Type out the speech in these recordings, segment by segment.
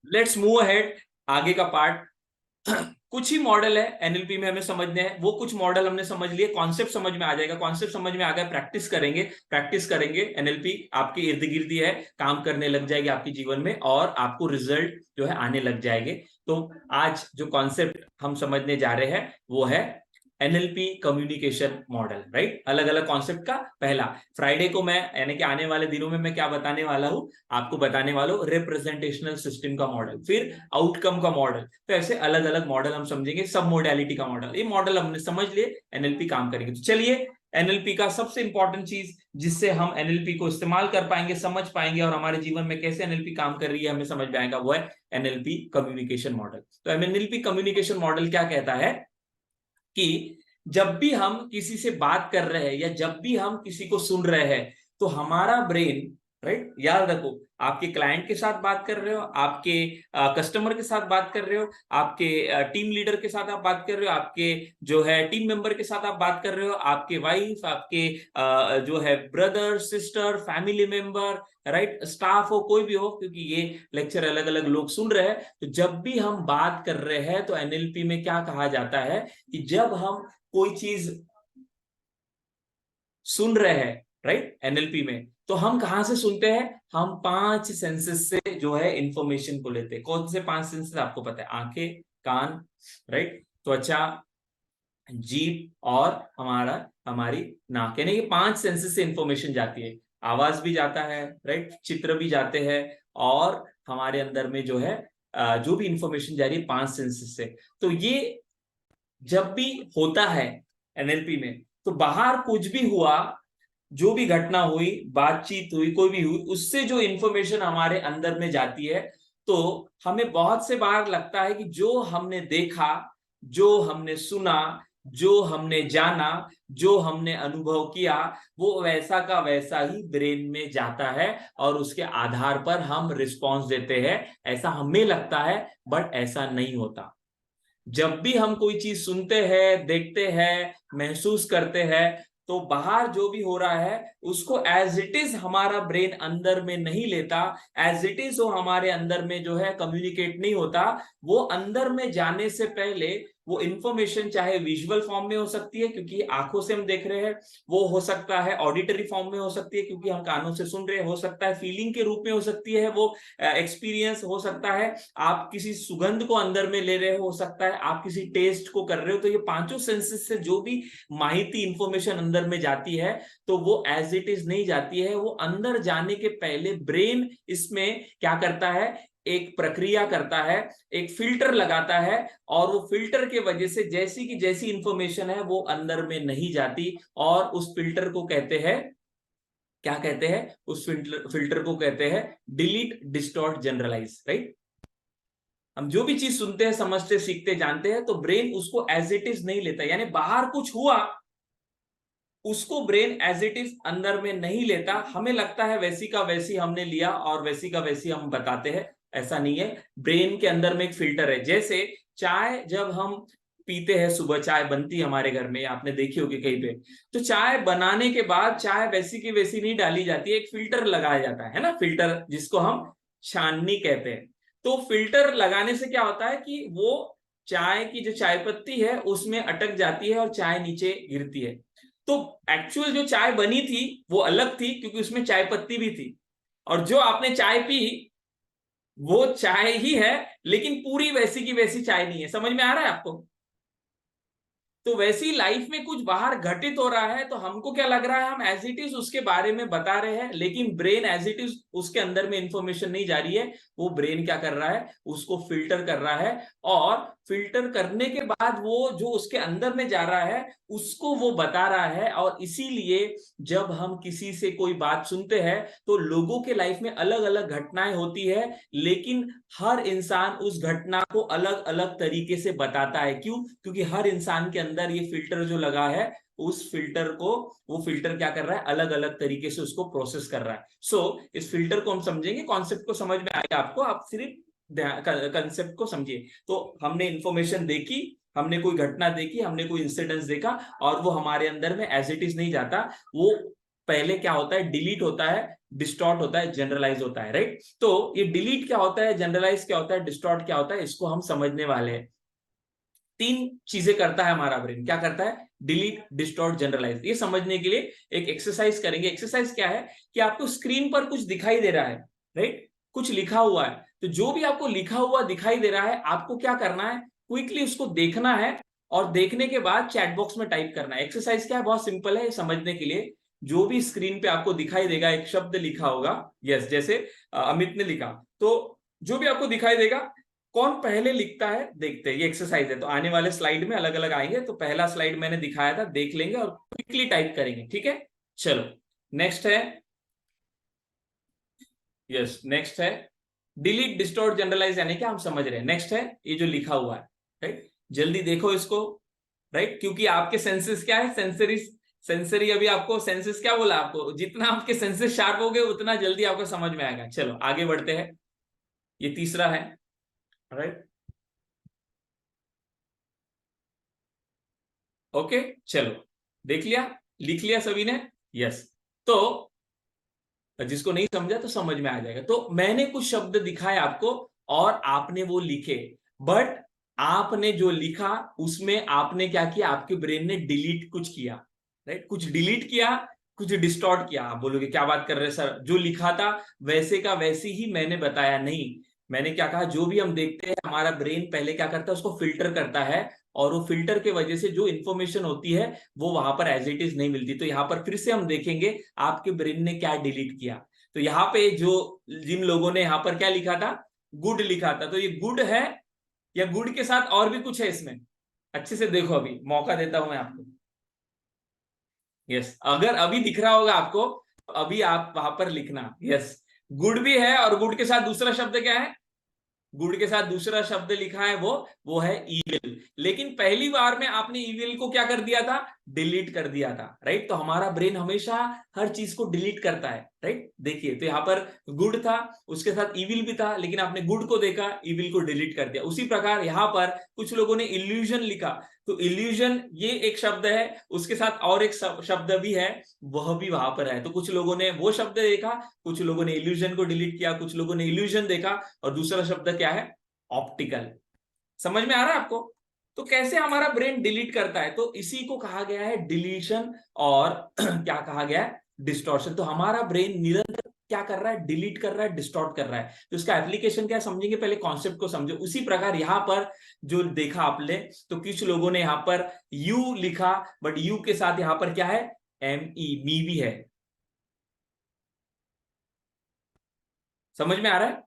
Let's move ahead, आगे का part. कुछ ही मॉडल है एनएलपी में हमें समझने हैं, वो कुछ मॉडल हमने समझ लिए, कॉन्सेप्ट समझ में आ जाएगा, कॉन्सेप्ट समझ में आ गया, प्रैक्टिस करेंगे, एनएलपी आपके इर्द गिर्द ही है, काम करने लग जाएगी आपके जीवन में और आपको रिजल्ट जो है आने लग जाएंगे। तो आज जो कॉन्सेप्ट हम समझने जा रहे हैं वो है एनएलपी कम्युनिकेशन मॉडल, राइट। अलग अलग कॉन्सेप्ट का पहला फ्राइडे को मैं, यानी कि आने वाले दिनों में मैं क्या बताने वाला हूं, आपको बताने वाला हूं रिप्रेजेंटेशनल सिस्टम का मॉडल, फिर आउटकम का मॉडल। तो ऐसे अलग अलग मॉडल हम समझेंगे, सब मोडालिटी का मॉडल, ये मॉडल हमने समझ लिए, एनएलपी काम करेंगे। तो चलिए, एनएलपी का सबसे इंपॉर्टेंट चीज जिससे हम एनएलपी को इस्तेमाल कर पाएंगे, समझ पाएंगे और हमारे जीवन में कैसे एनएलपी काम कर रही है हमें समझ में आएगा, वो है एनएलपी कम्युनिकेशन मॉडल। तो एनएलपी कम्युनिकेशन मॉडल क्या कहता है कि जब भी हम किसी से बात कर रहे हैं या जब भी हम किसी को सुन रहे हैं तो हमारा ब्रेन, राइट, याद रखो, आपके क्लाइंट के साथ बात कर रहे हो, आपके कस्टमर के साथ बात कर रहे हो, आपके टीम लीडर के साथ आप बात कर रहे हो, आपके जो है टीम मेंबर के साथ आप बात कर रहे हो, आपके वाइफ, आपके जो है brother sister family member, right, staff हो, कोई भी हो, क्योंकि ये लेक्चर अलग अलग लोग सुन रहे हैं। तो जब भी हम बात कर रहे हैं तो एनएलपी में क्या कहा जाता है कि जब हम कोई चीज सुन रहे हैं, राइट, एनएलपी में, तो हम कहां से सुनते हैं, हम 5 सेंसेस से जो है इंफॉर्मेशन को लेते हैं। कौन से 5 सेंसेस आपको पता है, आंखें, कान, राइट, त्वचा, जीभ और हमारी नाक, यानी कि 5 सेंसेस से इंफॉर्मेशन जाती है। आवाज भी जाता है, राइट, चित्र भी जाते हैं और हमारे अंदर में जो है जो भी इंफॉर्मेशन जा रही है 5 सेंसेस से। तो ये जब भी होता है एनएलपी में, तो बाहर कुछ भी हुआ, जो भी घटना हुई, बातचीत हुई, कोई भी हुई, उससे जो इंफॉर्मेशन हमारे अंदर में जाती है, तो हमें बहुत से बार लगता है कि जो हमने देखा, जो हमने सुना, जो हमने जाना, जो हमने अनुभव किया, वो वैसा का वैसा ही ब्रेन में जाता है और उसके आधार पर हम रिस्पॉन्स देते हैं, ऐसा हमें लगता है, बट ऐसा नहीं होता। जब भी हम कोई चीज सुनते हैं, देखते हैं, महसूस करते हैं, तो बाहर जो भी हो रहा है उसको एज इट इज हमारा ब्रेन अंदर में नहीं लेता, एज इट इज वो हमारे अंदर में जो है कम्युनिकेट नहीं होता। वो अंदर में जाने से पहले वो इंफॉर्मेशन चाहे विजुअल फॉर्म में हो सकती है क्योंकि आंखों से हम देख रहे हैं, वो हो सकता है ऑडिटरी फॉर्म में हो सकती है क्योंकि हम कानों से सुन रहे हैं, हो सकता है फीलिंग के रूप में हो सकती है, वो एक्सपीरियंस हो सकता है, आप किसी सुगंध को अंदर में ले रहे हो सकता है आप किसी टेस्ट को कर रहे हो। तो ये पांचों सेंसेस से जो भी माहिती इंफॉर्मेशन अंदर में जाती है, तो वो एज इट इज नहीं जाती है, वो अंदर जाने के पहले ब्रेन इसमें क्या करता है, एक प्रक्रिया करता है, एक फिल्टर लगाता है, और वो फिल्टर के वजह से जैसी की जैसी इंफॉर्मेशन है वो अंदर में नहीं जाती, और उस फिल्टर को कहते हैं, क्या कहते हैं, उस फिल्टर को कहते हैं डिलीट डिस्टॉर्ट जनरलाइज, राइट। हम जो भी चीज सुनते हैं, समझते, सीखते, जानते हैं, तो ब्रेन उसको एज इट इज नहीं लेता, यानी बाहर कुछ हुआ उसको ब्रेन एज इट इज अंदर में नहीं लेता, हमें लगता है वैसी का वैसी हमने लिया और वैसी का वैसी हम बताते हैं, ऐसा नहीं है। ब्रेन के अंदर में एक फिल्टर है, जैसे चाय जब हम पीते हैं, सुबह चाय बनती है हमारे घर में, आपने देखी होगी कहीं पे, तो चाय बनाने के बाद चाय वैसी की वैसी नहीं डाली जाती है, एक फिल्टर लगाया जाता है ना, फिल्टर जिसको हम छाननी कहते हैं। तो फिल्टर लगाने से क्या होता है कि वो चाय की जो चाय पत्ती है उसमें अटक जाती है और चाय नीचे गिरती है। तो एक्चुअल जो चाय बनी थी वो अलग थी क्योंकि उसमें चाय पत्ती भी थी, और जो आपने चाय पी वो चाय ही है, लेकिन पूरी वैसी की वैसी चाय नहीं है। समझ में आ रहा है आपको? तो वैसी लाइफ में कुछ बाहर घटित हो रहा है तो हमको क्या लग रहा है, हम एज इट इज उसके बारे में बता रहे हैं, लेकिन ब्रेन एज इट इज उसके अंदर में इंफॉर्मेशन नहीं जा रही है। वो ब्रेन क्या कर रहा है, उसको फिल्टर कर रहा है, और फिल्टर करने के बाद वो जो उसके अंदर में जा रहा है उसको वो बता रहा है। और इसीलिए जब हम किसी से कोई बात सुनते हैं तो लोगों के लाइफ में अलग अलग घटनाएं होती है, लेकिन हर इंसान उस घटना को अलग अलग तरीके से बताता है। क्यों? क्योंकि हर इंसान के अंदर ये फिल्टर जो लगा है, उस फिल्टर को, वो फिल्टर क्या कर रहा है, अलग अलग तरीके से उसको प्रोसेस कर रहा है। इस फिल्टर को हम समझेंगे, कॉन्सेप्ट को समझ में आएगा आपको, आप सिर्फ कंसेप्ट को समझिए। तो हमने इंफॉर्मेशन देखी, हमने कोई घटना देखी, हमने कोई इंसिडेंस देखा, और वो हमारे अंदर में एज इट इज नहीं जाता, वो पहले क्या होता है, डिलीट होता है, डिस्टॉर्ट होता है, जनरलाइज होता है, राइट। तो ये डिलीट क्या होता है, जनरलाइज क्या होता है, डिस्टॉर्ट क्या होता है, इसको हम समझने वाले हैं। 3 चीजें करता है हमारा ब्रेन, क्या करता है, डिलीट, डिस्टॉर्ट, जनरलाइज। ये समझने के लिए एक एक्सरसाइज करेंगे। एक्सरसाइज क्या है कि आपको स्क्रीन पर कुछ दिखाई दे रहा है, राइट, कुछ लिखा हुआ है। तो जो भी आपको लिखा हुआ दिखाई दे रहा है, आपको क्या करना है, क्विकली उसको देखना है, और देखने के बाद चैट बॉक्स में टाइप करना है। एक्सरसाइज क्या है, बहुत सिंपल है समझने के लिए। जो भी स्क्रीन पे आपको दिखाई देगा, एक शब्द लिखा होगा, यस, जैसे अमित ने लिखा, तो जो भी आपको दिखाई देगा, कौन पहले लिखता है देखते हैं। ये एक्सरसाइज है, तो आने वाले स्लाइड में अलग अलग आएंगे। तो पहला स्लाइड मैंने दिखाया था, देख लेंगे और क्विकली टाइप करेंगे, ठीक है। चलो नेक्स्ट है, यस नेक्स्ट है डिलीट, डिस्टॉर्ट, जनरलाइज, यानी क्या हम समझ रहे हैं। नेक्स्ट है ये जो लिखा हुआ है, राइट, जल्दी देखो इसको, राइट, क्योंकि आपके सेंसेस क्या है, सेंसरी अभी आपको सेंसेस क्या बोला, आपको जितना आपके सेंसेस शार्प हो गए उतना जल्दी आपको समझ में आएगा। चलो आगे बढ़ते हैं, ये तीसरा है, राइट, ओके। चलो देख लिया, लिख लिया सभी ने, यस। तो जिसको नहीं समझा तो समझ में आ जाएगा। तो मैंने कुछ शब्द दिखाए आपको और आपने वो लिखे, बट आपने जो लिखा उसमें आपने क्या किया, आपके ब्रेन ने डिलीट कुछ किया, राइट, कुछ डिलीट किया, कुछ डिस्टॉर्ट किया। आप बोलोगे क्या बात कर रहे हैं सर, जो लिखा था वैसे का वैसे ही मैंने बताया। नहीं, मैंने क्या कहा, जो भी हम देखते हैं हमारा ब्रेन पहले क्या करता है, उसको फिल्टर करता है, और वो फिल्टर के वजह से जो इंफॉर्मेशन होती है वो वहां पर एज इट इज नहीं मिलती। तो यहां पर फिर से हम देखेंगे आपके ब्रेन ने क्या डिलीट किया। तो यहाँ पे जो जिन लोगों ने यहाँ पर क्या लिखा था, गुड लिखा था, तो ये गुड है या गुड के साथ और भी कुछ है इसमें, अच्छे से देखो, अभी मौका देता हूं मैं आपको। यस, अगर अभी दिख रहा होगा आपको तो अभी आप वहां पर लिखना, यस, गुड भी है, और गुड के साथ दूसरा शब्द क्या है, गुड के साथ दूसरा शब्द लिखा है, वो है इविल। लेकिन पहली बार में आपने इविल को क्या कर दिया था, डिलीट कर दिया था, राइट। तो हमारा ब्रेन हमेशा हर चीज को डिलीट करता है, राइट। देखिए, तो यहां पर गुड था, उसके साथ इविल भी था, लेकिन आपने गुड को देखा, इविल को डिलीट कर दिया। उसी प्रकार यहां पर कुछ लोगों ने इल्यूजन लिखा, तो इल्यूजन ये एक शब्द है, उसके साथ और एक शब्द भी है, वह भी वहां पर है। तो कुछ लोगों ने वो शब्द देखा, कुछ लोगों ने इल्यूजन को डिलीट किया, कुछ लोगों ने इल्यूजन देखा, और दूसरा शब्द क्या है, ऑप्टिकल। समझ में आ रहा है आपको। तो कैसे हमारा ब्रेन डिलीट करता है, तो इसी को कहा गया है डिलीशन, और क्या कहा गया है, डिस्टॉर्शन। तो हमारा ब्रेन निरंतर क्या कर रहा है, डिलीट कर रहा है, डिस्टॉर्ट कर रहा है। तो इसका एप्लीकेशन क्या समझेंगे, पहले कॉन्सेप्ट को समझो। उसी प्रकार यहां पर जो देखा आपने, तो कुछ लोगों ने यहां पर यू लिखा, बट यू के साथ यहां पर क्या है, एम ई, मी भी है। समझ में आ रहा है।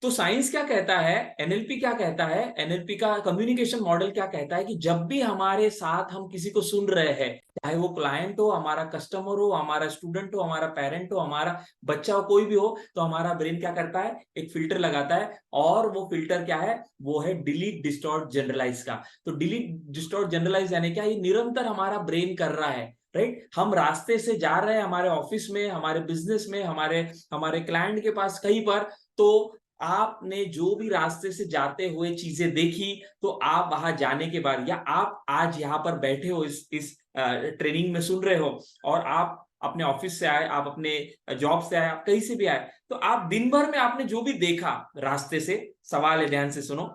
तो साइंस क्या कहता है, एनएलपी क्या कहता है, एनएलपी का कम्युनिकेशन मॉडल क्या कहता है कि जब भी हमारे साथ हम किसी को सुन रहे हैं, चाहे वो क्लाइंट हो, हमारा कस्टमर हो, हमारा स्टूडेंट हो, हमारा पेरेंट हो, हमारा बच्चा हो, कोई भी हो, तो हमारा ब्रेन क्या करता है, एक फिल्टर लगाता है, और वो फिल्टर क्या है, वो है डिलीट, डिस्टॉर्ट, जनरलाइज का। तो डिलीट, डिस्टॉर्ट, जनरलाइज यानी क्या, ये निरंतर हमारा ब्रेन कर रहा है, राइट। हम रास्ते से जा रहे हैं, हमारे ऑफिस में, हमारे बिजनेस में, हमारे हमारे क्लाइंट के पास, कहीं पर, तो आपने जो भी रास्ते से जाते हुए चीजें देखी, तो आप वहां जाने के बाद, या आप आज यहाँ पर बैठे हो, इस ट्रेनिंग में सुन रहे हो, और आप अपने ऑफिस से आए, आप अपने जॉब से आए, आप कहीं से भी आए, तो आप दिन भर में आपने जो भी देखा रास्ते से, सवाल है, ध्यान से सुनो,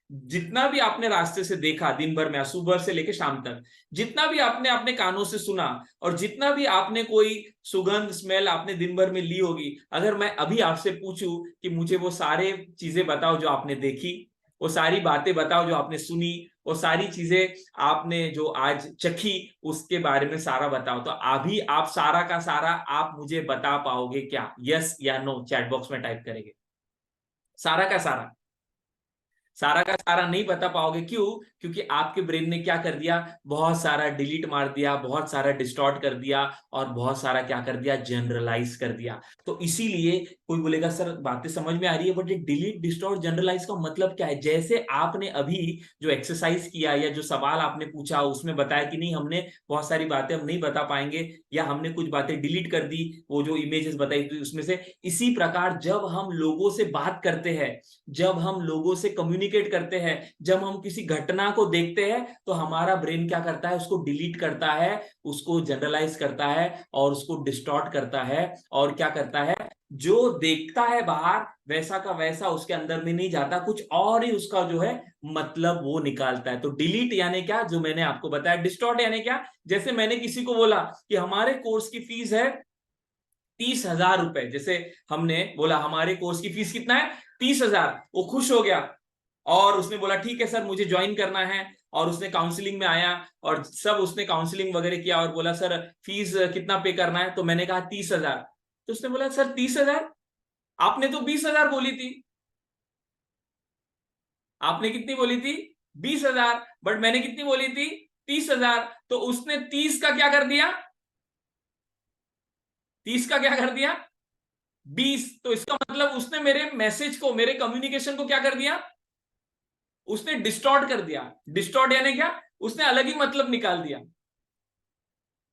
जितना भी आपने रास्ते से देखा दिन भर में, सुबह से लेकर शाम तक, जितना भी आपने अपने कानों से सुना, और जितना भी आपने कोई सुगंध, स्मेल आपने दिन भर में ली होगी, अगर मैं अभी आपसे पूछूं कि मुझे वो सारे चीजें बताओ जो आपने देखी, वो सारी बातें बताओ जो आपने सुनी, वो सारी चीजें आपने जो आज चखी, उसके बारे में सारा बताओ, तो अभी आप सारा का सारा आप मुझे बता पाओगे क्या, यस या नो, चैट बॉक्स में टाइप करेंगे। सारा का सारा, सारा का सारा नहीं बता पाओगे, क्यों, क्योंकि आपके ब्रेन ने क्या कर दिया, बहुत सारा डिलीट मार दिया, बहुत सारा डिस्टॉर्ट कर दिया, और बहुत सारा क्या कर दिया, जनरलाइज कर दिया। तो इसीलिए कोई बोलेगा सर बातें समझ में आ रही है, बट ये डिलीट, डिस्टॉर्ट, जनरलाइज का मतलब क्या है। जैसे आपने अभी जो एक्सरसाइज किया, या जो सवाल आपने पूछा, उसमें बताया कि नहीं, हमने बहुत सारी बातें हम नहीं बता पाएंगे, या हमने कुछ बातें डिलीट कर दी, वो जो इमेजेस बताई थी उसमें से। इसी प्रकार जब हम लोगों से बात करते हैं, जब हम लोगों से कम्युनिकेट कम्युनिकेट करते हैं, जब हम किसी घटना को देखते हैं तो हमारा ब्रेन क्या करता है, उसको डिलीट करता है, उसको जनरलाइज करता है और उसको डिस्टॉर्ट करता है, और क्या करता है, जो देखता है बाहर वैसा का वैसा उसके अंदर में नहीं जाता, कुछ और ही उसका जो है मतलब वो निकालता है। तो डिलीट यानी क्या, जो मैंने आपको बताया। डिस्टॉर्ट यानी क्या, जैसे मैंने किसी को बोला कि हमारे कोर्स की फीस है 30,000 रुपए, जैसे हमने बोला हमारे कोर्स की फीस कितना है 30,000, वो खुश हो गया और उसने बोला ठीक है सर मुझे ज्वाइन करना है, और उसने काउंसलिंग में आया और सब उसने काउंसलिंग वगैरह किया और बोला सर फीस कितना पे करना है, तो मैंने कहा 30,000। तो उसने बोला सर 30,000, आपने तो 20,000 बोली थी, आपने कितनी बोली थी 20,000, बट मैंने कितनी बोली थी 30,000। तो उसने 30 का क्या कर दिया, 30 का क्या कर दिया 20। तो इसका मतलब उसने मेरे मैसेज को, मेरे कम्युनिकेशन को क्या कर दिया, उसने डिस्टॉर्ट कर दिया। डिस्टॉर्ट यानी क्या, उसने अलग ही मतलब निकाल दिया।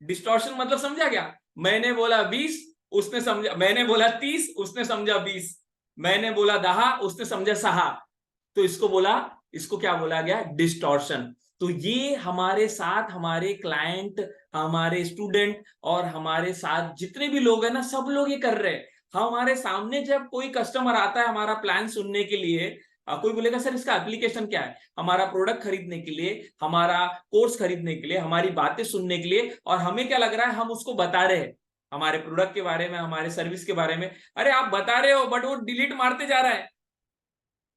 डिस्टॉर्शन मतलब समझा क्या, मैंने बोला 20, उसने समझा, मैंने बोला 30, उसने समझा 20, मैंने बोला 10, उसने समझा 6। तो इसको बोला, इसको क्या बोला गया, डिस्टॉर्शन। तो ये हमारे साथ, हमारे क्लाइंट, हमारे स्टूडेंट और हमारे साथ जितने भी लोग हैं ना, सब लोग ये कर रहे हैं। हमारे सामने जब कोई कस्टमर आता है हमारा प्लान सुनने के लिए, कोई बोलेगा सर इसका एप्लीकेशन क्या है, हमारा प्रोडक्ट खरीदने के लिए, हमारा कोर्स खरीदने के लिए, हमारी बातें सुनने के लिए, और हमें क्या लग रहा है, हम उसको बता रहे हैं हमारे प्रोडक्ट के बारे में, हमारे सर्विस के बारे में। अरे आप बता रहे हो बट वो डिलीट मारते जा रहा है,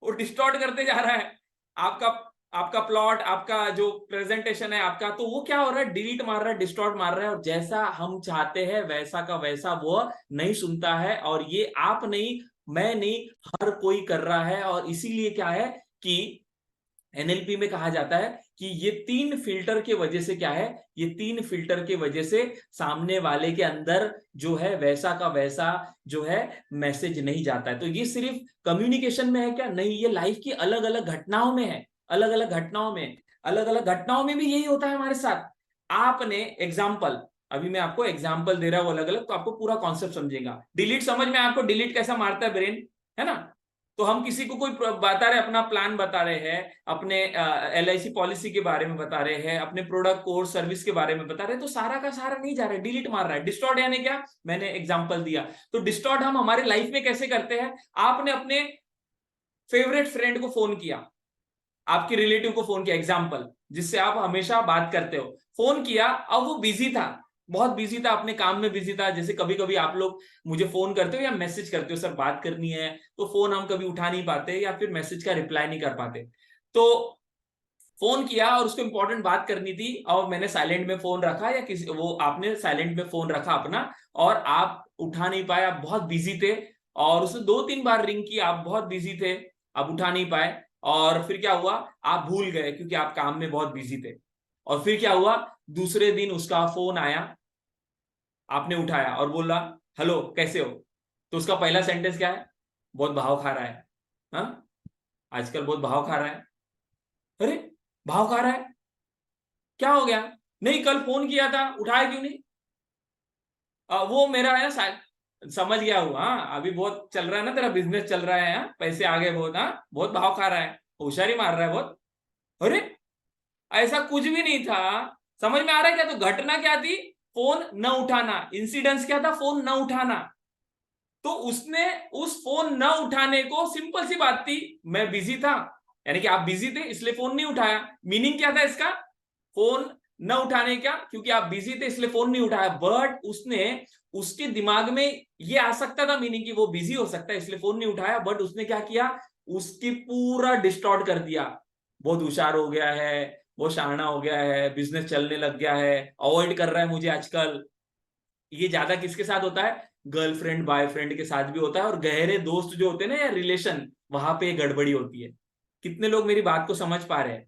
वो डिस्टॉर्ट करते जा रहा है आपका, आपका प्लॉट, आपका जो प्रेजेंटेशन है आपका, तो वो क्या हो रहा है, डिलीट मार रहा है, डिस्टॉर्ट मार रहा है, और जैसा हम चाहते हैं वैसा का वैसा वो नहीं सुनता है। और ये आप नहीं, मैं नहीं, हर कोई कर रहा है। और इसीलिए क्या है कि एनएलपी में कहा जाता है कि ये 3 फिल्टर के वजह से क्या है, ये 3 फिल्टर के वजह से सामने वाले के अंदर जो है वैसा का वैसा जो है मैसेज नहीं जाता है। तो ये सिर्फ कम्युनिकेशन में है क्या, नहीं, ये लाइफ की अलग अलग घटनाओं में है, अलग अलग घटनाओं में, अलग अलग घटनाओं में भी यही होता है हमारे साथ। आपने एग्जाम्पल, अभी मैं आपको एग्जाम्पल दे रहा हूं अलग अलग, तो आपको पूरा कॉन्सेप्ट समझेगा। डिलीट समझ में आपको, डिलीट कैसा मारता है ब्रेन, है ना। तो हम किसी को कोई बता रहे, अपना प्लान बता रहे हैं, अपने LIC पॉलिसी के बारे में बता रहे हैं, अपने प्रोडक्ट कोर्स सर्विस के बारे में बता रहे हैं, तो सारा का सारा नहीं जा रहा है, डिलीट मार रहा है। डिस्टॉर्ट यानी क्या, मैंने एग्जांपल दिया। तो डिस्टॉर्ट हम हमारे लाइफ में कैसे करते हैं, आपने अपने फेवरेट फ्रेंड को फोन किया, आपके रिलेटिव को फोन किया, एग्जाम्पल जिससे आप हमेशा बात करते हो, फोन किया, अब वो बिजी था, बहुत बिजी था, अपने काम में बिजी था। जैसे कभी कभी आप लोग मुझे फोन करते हो या मैसेज करते हो, सर बात करनी है, तो फोन हम कभी उठा नहीं पाते या फिर मैसेज का रिप्लाई नहीं कर पाते। तो फोन किया और उसको इंपॉर्टेंट बात करनी थी, और मैंने साइलेंट में फोन रखा, या किसी, वो आपने साइलेंट में फोन रखा अपना, और आप उठा नहीं पाए, आप बहुत बिजी थे, और उसने 2-3 बार रिंग की, आप बहुत बिजी थे, आप उठा नहीं पाए, और फिर क्या हुआ, आप भूल गए क्योंकि आप काम में बहुत बिजी थे। और फिर क्या हुआ, दूसरे दिन उसका फोन आया, आपने उठाया और बोला हेलो कैसे हो, तो उसका पहला सेंटेंस क्या है, बहुत भाव खा रहा है, हाँ आजकल बहुत भाव खा रहा है। अरे भाव खा रहा है, क्या हो गया, नहीं कल फोन किया था उठाया क्यों नहीं, वो मेरा है समझ गया हूँ, हाँ अभी बहुत चल रहा है ना तेरा बिजनेस, चल रहा है, हाँ पैसे आ गए बहुत, हाँ बहुत भाव खा रहा है, होशियारी मार रहा है बहुत। अरे ऐसा कुछ भी नहीं था, समझ में आ रहा है क्या, तो घटना क्या थी, फोन न उठाना, इंसिडेंस क्या था, फोन न उठाना। तो उसने उस फोन न उठाने को, सिंपल सी बात थी, मैं बिजी था, यानी कि आप बिजी थे इसलिए फोन नहीं उठाया। मीनिंग क्या था इसका, फोन न उठाने का, क्योंकि आप बिजी थे इसलिए फोन नहीं उठाया। बट उसने, उसके दिमाग में ये आ सकता था मीनिंग कि वो बिजी हो सकता है इसलिए फोन नहीं उठाया, बट उसने क्या किया, उसकी पूरा डिस्टॉर्ट कर दिया, बहुत होशियार हो गया है, वो शाना हो गया है, बिजनेस चलने लग गया है, अवॉइड कर रहा है मुझे आजकल। ये ज्यादा किसके साथ होता है, गर्लफ्रेंड बॉयफ्रेंड के साथ भी होता है, और गहरे दोस्त जो होते हैं ना, या रिलेशन, वहां पे गड़बड़ी होती है। कितने लोग मेरी बात को समझ पा रहे हैं,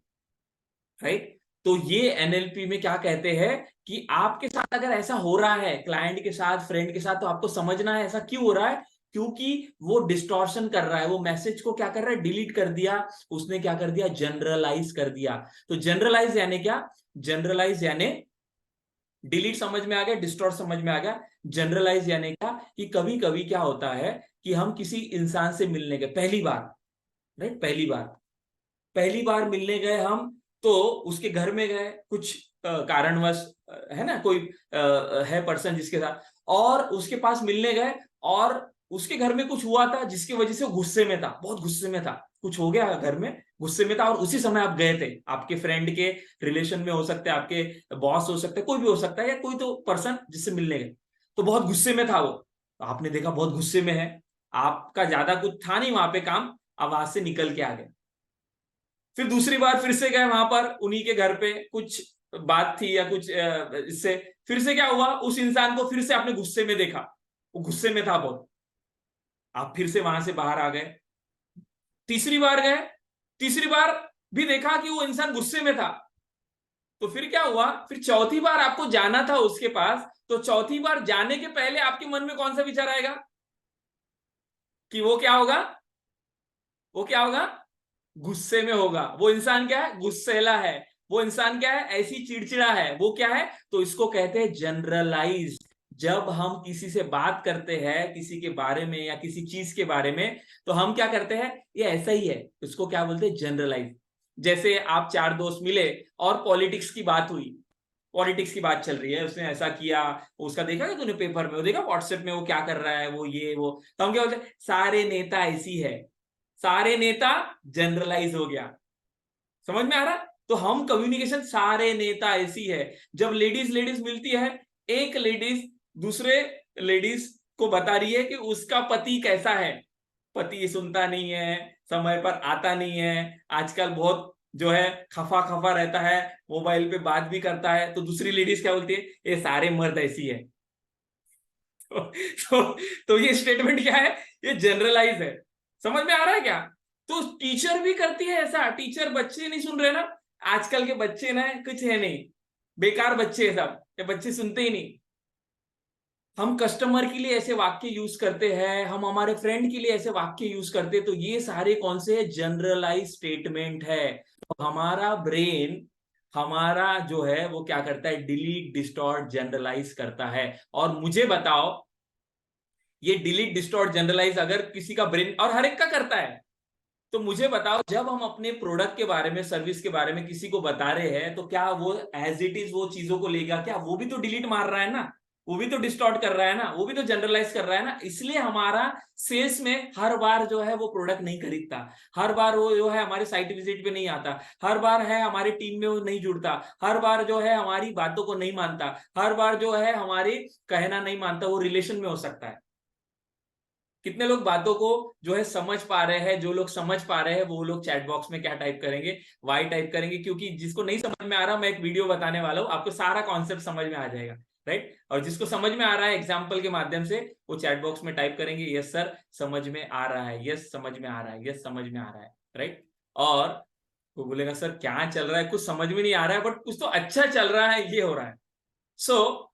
राइट। तो ये NLP में क्या कहते हैं कि आपके साथ अगर ऐसा हो रहा है, क्लाइंट के साथ, फ्रेंड के साथ, तो आपको समझना है ऐसा क्यों हो रहा है, क्योंकि वो डिस्टॉर्शन कर रहा है, वो मैसेज को क्या कर रहा है, डिलीट कर दिया, उसने क्या कर दिया, जनरलाइज कर दिया। तो जनरलाइज यानी क्या, जनरलाइज यानी, डिलीट समझ में आ गया, डिस्टॉर्ट समझ में आ गया, जनरलाइज यानी क्या, कि कभी कभी क्या होता है कि हम किसी इंसान से मिलने गए पहली बार, राइट, पहली बार, पहली बार मिलने गए हम, तो उसके घर में गए, कुछ कारणवश है ना, कोई है पर्सन जिसके साथ, और उसके पास मिलने गए, और उसके घर में कुछ हुआ था जिसकी वजह से वो गुस्से में था, बहुत गुस्से में था, कुछ हो गया घर में, गुस्से में था, और उसी समय आप गए थे, आपके फ्रेंड के रिलेशन में हो सकते हैं, आपके बॉस हो सकते हैं, कोई भी हो सकता है, या कोई तो पर्सन जिससे मिलने गए, तो बहुत गुस्से में था वो, तो आपने देखा बहुत गुस्से में है, आपका ज्यादा कुछ था नहीं वहां पे काम, आप वहां से निकल के आ गए। फिर दूसरी बार फिर से गए वहां पर, उन्हीं के घर पे कुछ बात थी या कुछ इससे, फिर से क्या हुआ, उस इंसान को फिर से आपने गुस्से में देखा, वो गुस्से में था बहुत, आप फिर से वहां से बाहर आ गए। तीसरी बार गए, तीसरी बार भी देखा कि वो इंसान गुस्से में था, तो फिर क्या हुआ, फिर चौथी बार आपको जाना था उसके पास, तो चौथी बार जाने के पहले आपके मन में कौन सा विचार आएगा कि वो क्या होगा, वो क्या होगा, गुस्से में होगा, वो इंसान क्या है, गुस्सेला है, वो इंसान क्या है, ऐसी चिड़चिड़ा है, वो क्या है, तो इसको कहते हैं जनरलाइज। जब हम किसी से बात करते हैं किसी के बारे में या किसी चीज के बारे में, तो हम क्या करते हैं, ये ऐसा ही है, इसको क्या बोलते हैं, जनरलाइज। जैसे आप चार दोस्त मिले और पॉलिटिक्स की बात हुई, पॉलिटिक्स की बात चल रही है, उसने ऐसा किया, उसका देखा क्या तूने पेपर में, वो देखा व्हाट्सएप में वो क्या कर रहा है, वो ये वो, तो हम क्या बोलते हैं, सारे नेता ऐसी है, सारे नेता जनरलाइज हो गया, समझ में आ रहा। तो हम कम्युनिकेशन, सारे नेता ऐसी है, जब लेडीज लेडीज मिलती है, एक लेडीज दूसरे लेडीज को बता रही है कि उसका पति कैसा है, पति सुनता नहीं है, समय पर आता नहीं है, आजकल बहुत जो है खफा खफा रहता है, मोबाइल पे बात भी करता है, तो दूसरी लेडीज क्या बोलती है, ये सारे मर्द ऐसी है। तो, तो ये स्टेटमेंट क्या है, ये जनरलाइज है, समझ में आ रहा है क्या। तो टीचर भी करती है ऐसा, टीचर, बच्चे नहीं सुन रहे ना, आजकल के बच्चे ना कुछ है नहीं, बेकार बच्चे सब, ये बच्चे सुनते ही नहीं। हम कस्टमर के लिए ऐसे वाक्य यूज करते हैं, हम हमारे फ्रेंड के लिए ऐसे वाक्य यूज करते हैं, तो ये सारे कौन से जनरलाइज स्टेटमेंट है। तो हमारा ब्रेन, हमारा जो है वो क्या करता है, डिलीट डिस्टॉर्ट जनरलाइज करता है। और मुझे बताओ, ये डिलीट डिस्टॉर्ट जनरलाइज अगर किसी का ब्रेन, और हर एक का करता है, तो मुझे बताओ, जब हम अपने प्रोडक्ट के बारे में, सर्विस के बारे में किसी को बता रहे हैं, तो क्या वो एज इट इज वो चीजों को लेगा क्या, वो भी तो डिलीट मार रहा है ना, वो भी तो डिस्टॉर्ट कर रहा है ना, वो भी तो जनरलाइज कर रहा है ना। इसलिए हमारा सेल्स में हर बार जो है वो प्रोडक्ट नहीं खरीदता, हर बार वो जो है हमारे साइट विजिट पे नहीं आता, हर बार है हमारी टीम में वो नहीं जुड़ता, हर बार जो है हमारी बातों को नहीं मानता, हर बार जो है हमारी कहना नहीं मानता, वो रिलेशन में हो सकता है। कितने लोग बातों को जो है समझ पा रहे हैं, जो लोग समझ पा रहे हैं वो लोग चैट बॉक्स में क्या टाइप करेंगे, वाई टाइप करेंगे, क्योंकि जिसको नहीं समझ में आ रहा, मैं एक वीडियो बताने वाला हूं, आपको सारा कॉन्सेप्ट समझ में आ जाएगा, राइट। और जिसको समझ में आ रहा है एग्जाम्पल के माध्यम से, वो चैट बॉक्स में टाइप करेंगे, यस सर समझ में आ रहा है, यस समझ में आ रहा है, यस समझ में आ रहा है, राइट। और वो बोलेगा सर क्या चल रहा है, कुछ समझ में नहीं आ रहा है, बट कुछ तो अच्छा चल रहा है, ये हो रहा है। सो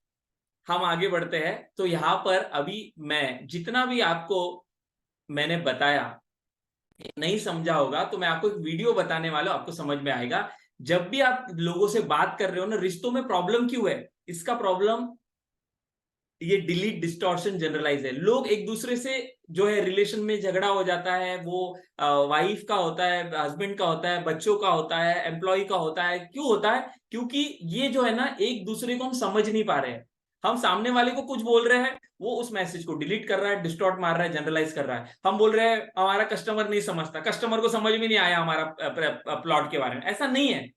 हम आगे बढ़ते हैं। तो यहां पर अभी मैं जितना भी आपको मैंने बताया, नहीं समझा होगा तो मैं आपको एक वीडियो बताने वाला हूं, आपको समझ में आएगा। जब भी आप लोगों से बात कर रहे हो ना, रिश्तों में प्रॉब्लम क्यों है, इसका प्रॉब्लम ये डिलीट डिस्टॉर्शन जनरलाइज है। लोग एक दूसरे से जो है रिलेशन में झगड़ा हो जाता है, वो वाइफ का होता है, हस्बैंड का होता है, बच्चों का होता है, एम्प्लॉय का होता है, क्यों होता है, क्योंकि ये जो है ना, एक दूसरे को हम समझ नहीं पा रहे हैं। हम सामने वाले को कुछ बोल रहे हैं, वो उस मैसेज को डिलीट कर रहा है, डिस्टॉर्ट मार रहा है, जनरलाइज कर रहा है। हम बोल रहे हैं हमारा कस्टमर नहीं समझता, कस्टमर को समझ में नहीं आया हमारा प्लॉट के बारे में, ऐसा नहीं है।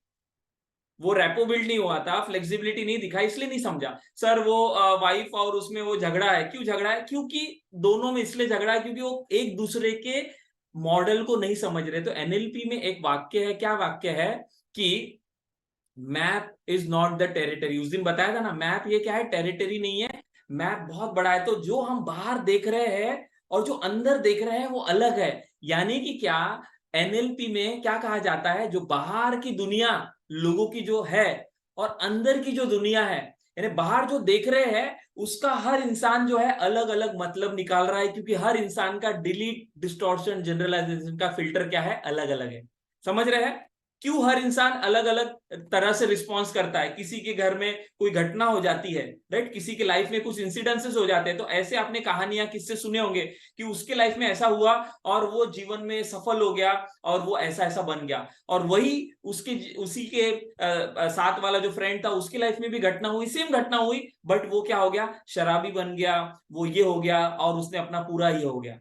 वो रेपो बिल्ड नहीं हुआ था, फ्लेक्सिबिलिटी नहीं दिखा, इसलिए नहीं समझा। सर वो वाइफ और उसमें वो झगड़ा है, क्यों झगड़ा है, क्योंकि दोनों में इसलिए झगड़ा है क्योंकि वो एक दूसरे के मॉडल को नहीं समझ रहे। तो एनएलपी में एक वाक्य है, क्या वाक्य है कि map is not the territory. उस दिन बताया था ना, मैप ये क्या है, टेरिटरी नहीं है, मैप बहुत बड़ा है। तो जो हम बाहर देख रहे हैं और जो अंदर देख रहे हैं वो अलग है। यानी कि क्या, एनएलपी में क्या कहा जाता है, जो बाहर की दुनिया लोगों की जो है और अंदर की जो दुनिया है, यानी बाहर जो देख रहे हैं उसका हर इंसान जो है अलग अलग मतलब निकाल रहा है, क्योंकि हर इंसान का डिलीट डिस्टॉर्शन जनरलाइजेशन का फिल्टर क्या है, अलग अलग है। समझ रहे हैं। क्यों हर इंसान अलग अलग तरह से रिस्पॉन्स करता है। किसी के घर में कोई घटना हो जाती है, राइट, किसी के लाइफ में कुछ इंसिडेंसेस हो जाते हैं, तो ऐसे आपने कहानियां किससे सुने होंगे कि उसके लाइफ में ऐसा हुआ और वो जीवन में सफल हो गया और वो ऐसा ऐसा बन गया। और वही उसी के साथ वाला जो फ्रेंड था, उसकी लाइफ में भी घटना हुई, सेम घटना हुई, बट वो क्या हो गया, शराबी बन गया, वो ये हो गया और उसने अपना पूरा ये हो गया।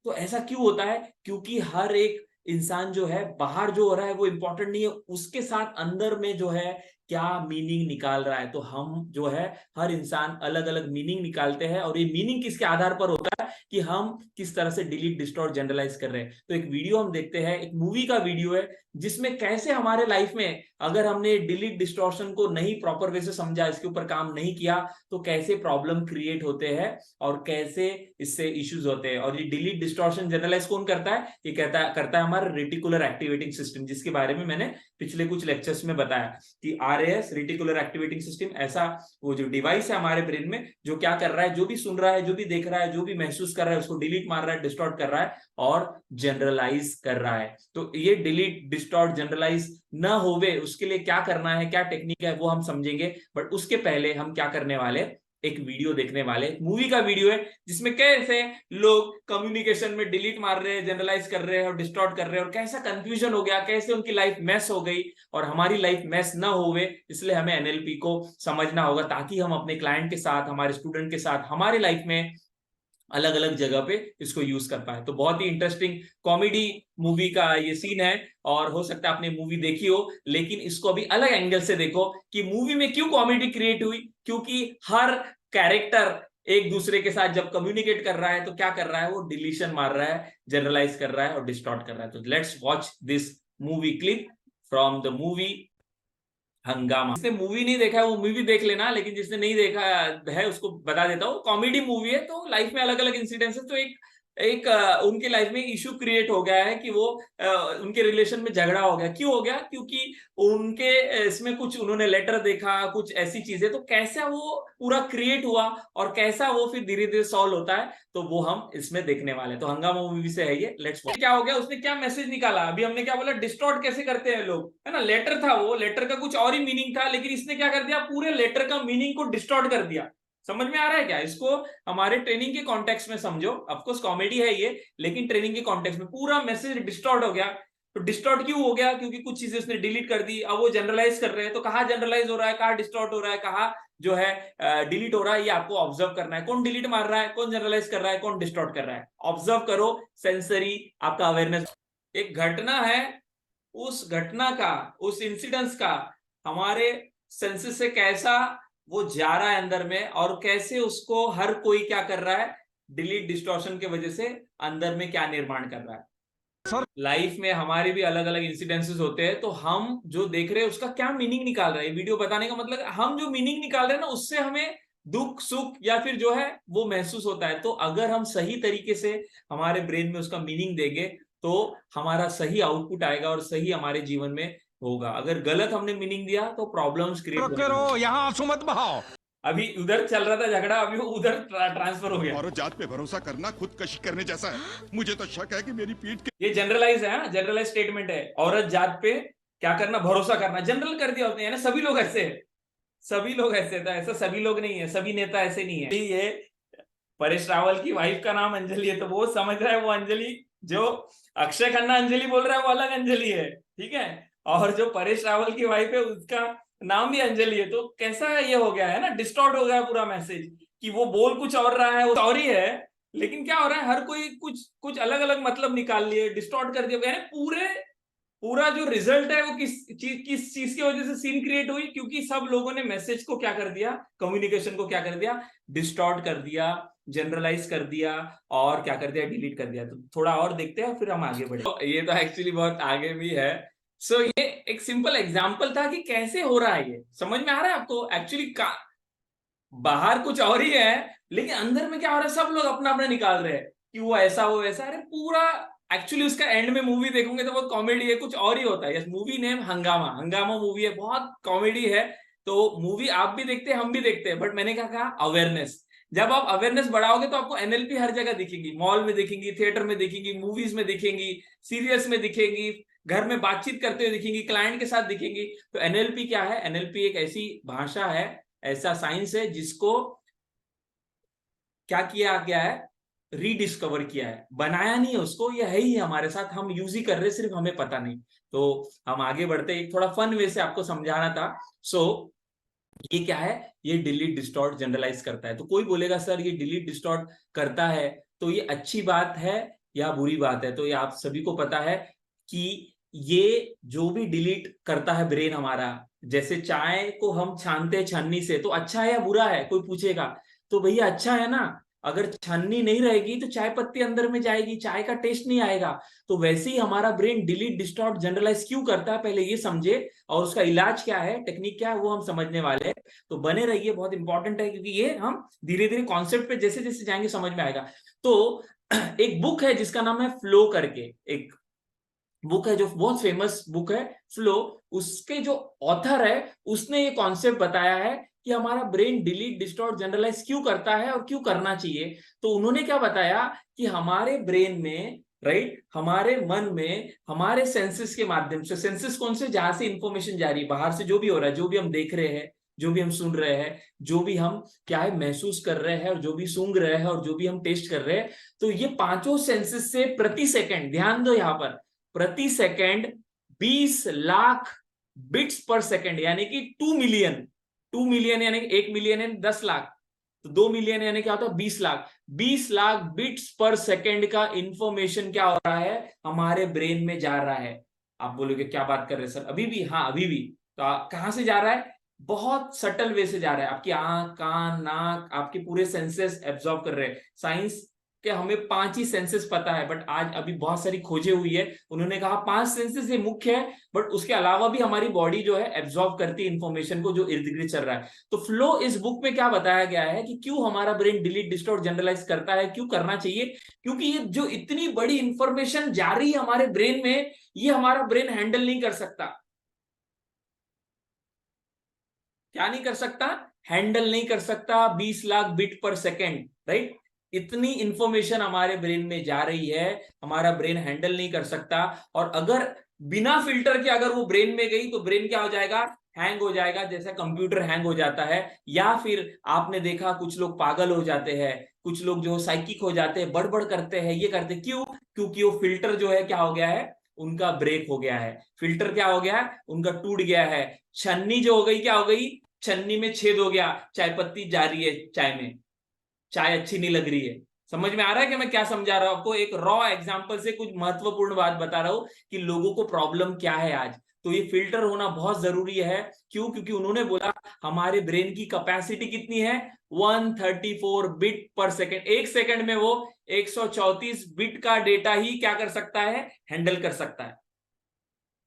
तो ऐसा क्यों होता है? क्योंकि हर एक इंसान जो है, बाहर जो हो रहा है वो इंपॉर्टेंट नहीं है, उसके साथ अंदर में जो है क्या मीनिंग निकाल रहा है। तो हम जो है हर इंसान अलग अलग मीनिंग निकालते हैं, और ये मीनिंग किसके आधार पर होता है कि हम किस तरह से डिलीट, डिस्टॉर्ट, जनरलाइज कर रहे हैं। तो एक वीडियो हम देखते हैं, एक मूवी का वीडियो है, जिसमें कैसे हमारे लाइफ में अगर हमने डिलीट डिस्टॉर्शन को नहीं प्रॉपर वे से समझा, इसके ऊपर काम नहीं किया, तो कैसे प्रॉब्लम क्रिएट होते हैं और कैसे इससे इश्यूज होते हैं। और ये डिलीट, डिस्टॉर्शन, जनरलाइज कौन करता है? ये करता है हमारा रेटिकुलर एक्टिवेटिंग सिस्टम, जिसके बारे में मैंने पिछले कुछ लेक्चर्स में बताया कि आरएएस, रेटिकुलर एक्टिवेटिंग सिस्टम, ऐसा वो जो डिवाइस है हमारे ब्रेन में, जो क्या कर रहा है, जो भी सुन रहा है, जो भी देख रहा है, जो भी महसूस कर रहा है, उसको डिलीट मार रहा है, डिस्टॉर्ट कर रहा है और जनरलाइज कर रहा है। तो ये डिलीट, डिस्टॉर्ट, जनरलाइज ना होवे, उसके लिए क्या करना है, क्या टेक्निक है, वो हम समझेंगे। बट उसके पहले हम क्या करने वाले, एक वीडियो देखने वाले, मूवी का वीडियो है, जिसमें कैसे लोग कम्युनिकेशन में डिलीट मार रहे हैं, जनरलाइज कर रहे हैं और डिस्टॉर्ट कर रहे हैं, और कैसा कंफ्यूजन हो गया, कैसे उनकी लाइफ मैस हो गई। और हमारी लाइफ मैस ना होवे, इसलिए हमें एनएलपी को समझना होगा, ताकि हम अपने क्लाइंट के साथ, हमारे स्टूडेंट के साथ, हमारी लाइफ में अलग अलग जगह पे इसको यूज कर पाए। तो बहुत ही इंटरेस्टिंग कॉमेडी मूवी का ये सीन है, और हो सकता है आपने मूवी देखी हो, लेकिन इसको अभी अलग एंगल से देखो कि मूवी में क्यों कॉमेडी क्रिएट हुई। क्योंकि हर कैरेक्टर एक दूसरे के साथ जब कम्युनिकेट कर रहा है, तो क्या कर रहा है, वो डिलीशन मार रहा है, जनरलाइज कर रहा है और डिस्टॉर्ट कर रहा है। तो let's watch this movie clip from the movie हंगामा। जिसने मूवी नहीं देखा है वो मूवी देख लेना, लेकिन जिसने नहीं देखा है उसको बता देता हूँ, कॉमेडी मूवी है। तो लाइफ में अलग अलग इंसिडेंट्स है, तो एक एक उनके लाइफ में इशू क्रिएट हो गया है कि वो उनके रिलेशन में झगड़ा हो गया। क्यों हो गया? क्योंकि उनके इसमें कुछ उन्होंने लेटर देखा, कुछ ऐसी चीजें, तो कैसा वो पूरा क्रिएट हुआ और कैसा वो फिर धीरे धीरे सॉल्व होता है, तो वो हम इसमें देखने वाले हैं। तो हंगामा मूवी से है ये, लेट्स। क्या हो गया, उसने क्या मैसेज निकाला, अभी हमने क्या बोला, डिस्टॉर्ट कैसे करते हैं लोग, है ना। लेटर था, वो लेटर का कुछ और ही मीनिंग था, लेकिन इसने क्या कर दिया, पूरे लेटर का मीनिंग को डिस्टॉर्ट कर दिया। समझ में आ रहा है क्या? इसको हमारे ट्रेनिंग के कॉन्टेक्स्ट में समझो। ऑफकोर्स कॉमेडी है ये, लेकिन ट्रेनिंग के कॉन्टेक्स्ट में पूरा मैसेज डिस्टॉर्ट हो गया। तो डिस्टॉर्ट क्यों हो गया? क्योंकि कुछ चीजें उसने डिलीट कर दी, अब वो जनरलाइज कर रहे हैं। तो कहाँ जनरलाइज हो रहा है, कहाँ डिस्टॉर्ट हो रहा है, कहाँ जो है डिलीट हो रहा है, ये आपको ऑब्जर्व करना है। कौन डिलीट मार रहा है, कौन जनरलाइज कर रहा है, कौन डिस्टॉर्ट कर रहा है, ऑब्जर्व करो। सेंसरी आपका अवेयरनेस। एक घटना है, उस घटना का, उस इंसिडेंस का हमारे सेंसेस से कैसा वो जा रहा है अंदर में, और कैसे उसको हर कोई क्या कर रहा है, डिलीट, डिस्टॉर्शन के वजह से अंदर में क्या निर्माण कर रहा है। लाइफ में हमारी भी अलग अलग इंसिडेंसेस होते हैं, तो हम जो देख रहे हैं उसका क्या मीनिंग निकाल रहे हैं। वीडियो बताने का मतलब हम जो मीनिंग निकाल रहे हैं ना, उससे हमें दुख, सुख या फिर जो है वो महसूस होता है। तो अगर हम सही तरीके से हमारे ब्रेन में उसका मीनिंग देंगे, तो हमारा सही आउटपुट आएगा और सही हमारे जीवन में होगा। अगर गलत हमने मीनिंग दिया तो प्रॉब्लम्स क्रिएट करो, यहाँ आंसू मत बहाओ। अभी उधर चल रहा था झगड़ा, अभी वो उधर ट्रांसफर हो गया। औरत जात पे भरोसा करना खुदकशी करने जैसा है। मुझे तो शक है कि मेरी पीठ के ये जनरलाइज है, जनरलाइज स्टेटमेंट है। औरत जात पे क्या करना, भरोसा करना, जनरल कर दिया उसने, यानी सभी लोग ऐसे हैं, सभी लोग ऐसे था। ऐसा सभी लोग नहीं है, सभी नेता ऐसे नहीं है। ये परेश रावल की वाइफ का नाम अंजलि है, तो वो समझ रहा है वो अंजलि, जो अक्षय खन्ना अंजलि बोल रहा है वो अलग अंजलि है, ठीक है। और जो परेश रावल की वाइफ है उसका नाम भी अंजलि है। तो कैसा ये हो गया है ना, डिस्टॉर्ट हो गया पूरा मैसेज, कि वो बोल कुछ और रहा है, वो और ही है, लेकिन क्या हो रहा है, हर कोई कुछ कुछ अलग अलग मतलब निकाल लिए, डिस्टॉर्ट कर दिया। यानी पूरा जो रिजल्ट है वो किस चीज की वजह से सीन क्रिएट हुई, क्योंकि सब लोगों ने मैसेज को क्या कर दिया, कम्युनिकेशन को क्या कर दिया, डिस्टॉर्ट कर दिया, जनरलाइज कर दिया, और क्या कर दिया, डिलीट कर दिया। तो थोड़ा और देखते हैं फिर हम आगे बढ़े। तो ये तो एक्चुअली बहुत आगे भी है। सो ये एक सिंपल एग्जांपल था कि कैसे हो रहा है। ये समझ में आ रहा है आपको? एक्चुअली बाहर कुछ और ही है, लेकिन अंदर में क्या हो रहा है, सब लोग अपना अपना निकाल रहे हैं कि वो ऐसा, वो वैसा। अरे पूरा एक्चुअली उसका एंड में मूवी देखोगे तो बहुत कॉमेडी है, कुछ और ही होता है। यस, मूवी नेम हंगामा, हंगामा मूवी है, बहुत कॉमेडी है। तो मूवी आप भी देखते हैं, हम भी देखते हैं, बट मैंने क्या कहा, अवेयरनेस। जब आप अवेयरनेस बढ़ाओगे तो आपको एनएलपी हर जगह दिखेंगी, मॉल में दिखेंगी, थिएटर में दिखेंगी, मूवीज में दिखेंगी, सीरियल्स में दिखेंगी, घर में बातचीत करते हुए दिखेंगी, क्लाइंट के साथ दिखेंगी। तो एनएलपी क्या है? एनएलपी एक ऐसी भाषा है, ऐसा साइंस है जिसको क्या किया गया है? रीडिस्कवर किया है, बनाया नहीं है उसको, ये है ही हमारे साथ, हम यूज ही कर रहे, सिर्फ हमें पता नहीं। तो हम आगे बढ़ते, एक थोड़ा फन वे से आपको समझाना था। सो ये क्या है? ये डिलीट डिस्टॉर्ट जनरलाइज करता है। तो कोई बोलेगा सर ये डिलीट डिस्टॉर्ट करता है तो ये अच्छी बात है या बुरी बात है? तो ये आप सभी को पता है कि ये जो भी डिलीट करता है ब्रेन हमारा, जैसे चाय को हम छानते हैं छन्नी से, तो अच्छा है या बुरा है कोई पूछेगा, तो भैया अच्छा है ना। अगर छन्नी नहीं रहेगी तो चाय पत्ती अंदर में जाएगी, चाय का टेस्ट नहीं आएगा। तो वैसे ही हमारा ब्रेन डिलीट डिस्टॉर्ट जनरलाइज क्यों करता है, पहले ये समझे, और उसका इलाज क्या है, टेक्निक क्या है, वो हम समझने वाले हैं। तो बने रहिए, बहुत इंपॉर्टेंट है, क्योंकि ये हम धीरे धीरे कॉन्सेप्ट पे जैसे जैसे जाएंगे समझ में आएगा। तो एक बुक है जिसका नाम है फ्लो करके, एक बुक है जो बहुत फेमस बुक है, फ्लो। उसके जो ऑथर है उसने ये कॉन्सेप्ट बताया है कि हमारा ब्रेन डिलीट डिस्टॉर्ट जनरलाइज क्यों करता है और क्यों करना चाहिए। तो उन्होंने क्या बताया कि हमारे ब्रेन में, राइट, हमारे मन में, हमारे सेंसेस के माध्यम से, सेंसेस कौन से? जहां से इंफॉर्मेशन जा रही है बाहर से, जो भी हो रहा है, जो भी हम देख रहे हैं, जो भी हम सुन रहे हैं, जो भी हम क्या है महसूस कर रहे हैं, और जो भी सूंघ रहे हैं, और जो भी हम टेस्ट कर रहे हैं, तो ये पांचों सेंसेस से प्रति सेकंड, ध्यान दो यहां पर, प्रति सेकंड 20 लाख बिट्स पर सेकंड, यानी कि 2 मिलियन, 2 मिलियन यानी कि 1 मिलियन है 10 लाख, तो 2 मिलियन यानी क्या होता है? 20 लाख, 20 लाख बिट्स पर सेकंड का इंफॉर्मेशन क्या हो रहा है? हमारे ब्रेन में जा रहा है। आप बोलोगे क्या बात कर रहे हैं सर, अभी भी? हाँ अभी भी। तो कहां से जा रहा है? बहुत सटल वे से जा रहा है, आपकी आंख, कान, नाक, आपके पूरे सेंसेस एब्जॉर्ब कर रहे हैं। साइंस कि हमें 5 ही सेंसेस पता है, बट आज अभी बहुत सारी खोजें हुई है, उन्होंने कहा 5 सेंसेस ये मुख्य है, बट उसके अलावा भी हमारी बॉडी जो है एब्जॉर्ब करती है इंफॉर्मेशन को जो इर्द गिर्द चल रहा है। तो फ्लो इस बुक में क्या बताया गया है कि क्यों हमारा ब्रेन डिलीट डिस्टॉर्ट जनरलाइज करता है, क्यों करना चाहिए? क्योंकि ये जो इतनी बड़ी इंफॉर्मेशन जा रही है हमारे ब्रेन में, ये हमारा ब्रेन हैंडल नहीं कर सकता। क्या नहीं कर सकता? हैंडल नहीं कर सकता 20 लाख बिट पर सेकेंड, राइट? इतनी इंफॉर्मेशन हमारे ब्रेन में जा रही है, हमारा ब्रेन हैंडल नहीं कर सकता। और अगर बिना फिल्टर के अगर वो ब्रेन में गई तो ब्रेन क्या हो जाएगा? हैंग हो जाएगा, जैसा कंप्यूटर हैंग हो जाता है। या फिर आपने देखा कुछ लोग पागल हो जाते हैं, कुछ लोग जो साइकिक हो जाते हैं, बड़बड़ करते हैं, ये करते, क्यों? क्योंकि वो फिल्टर जो है क्या हो गया है? उनका ब्रेक हो गया है। फिल्टर क्या हो गया है? उनका टूट गया है। छन्नी जो हो गई, क्या हो गई? छन्नी में छेद हो गया, चाय पत्ती जा रही है चाय में, चाय अच्छी नहीं लग रही है। समझ में आ रहा है कि मैं क्या समझा रहा हूं आपको? एक रॉ एग्जांपल से कुछ महत्वपूर्ण बात बता रहा हूं कि लोगों को प्रॉब्लम क्या है आज। तो ये फिल्टर होना बहुत जरूरी है। क्यों? क्योंकि उन्होंने बोला हमारे ब्रेन की कैपेसिटी कितनी है? 134 बिट पर सेकेंड। एक सेकंड में वो 134 बिट का डेटा ही क्या कर सकता है? हैंडल कर सकता है।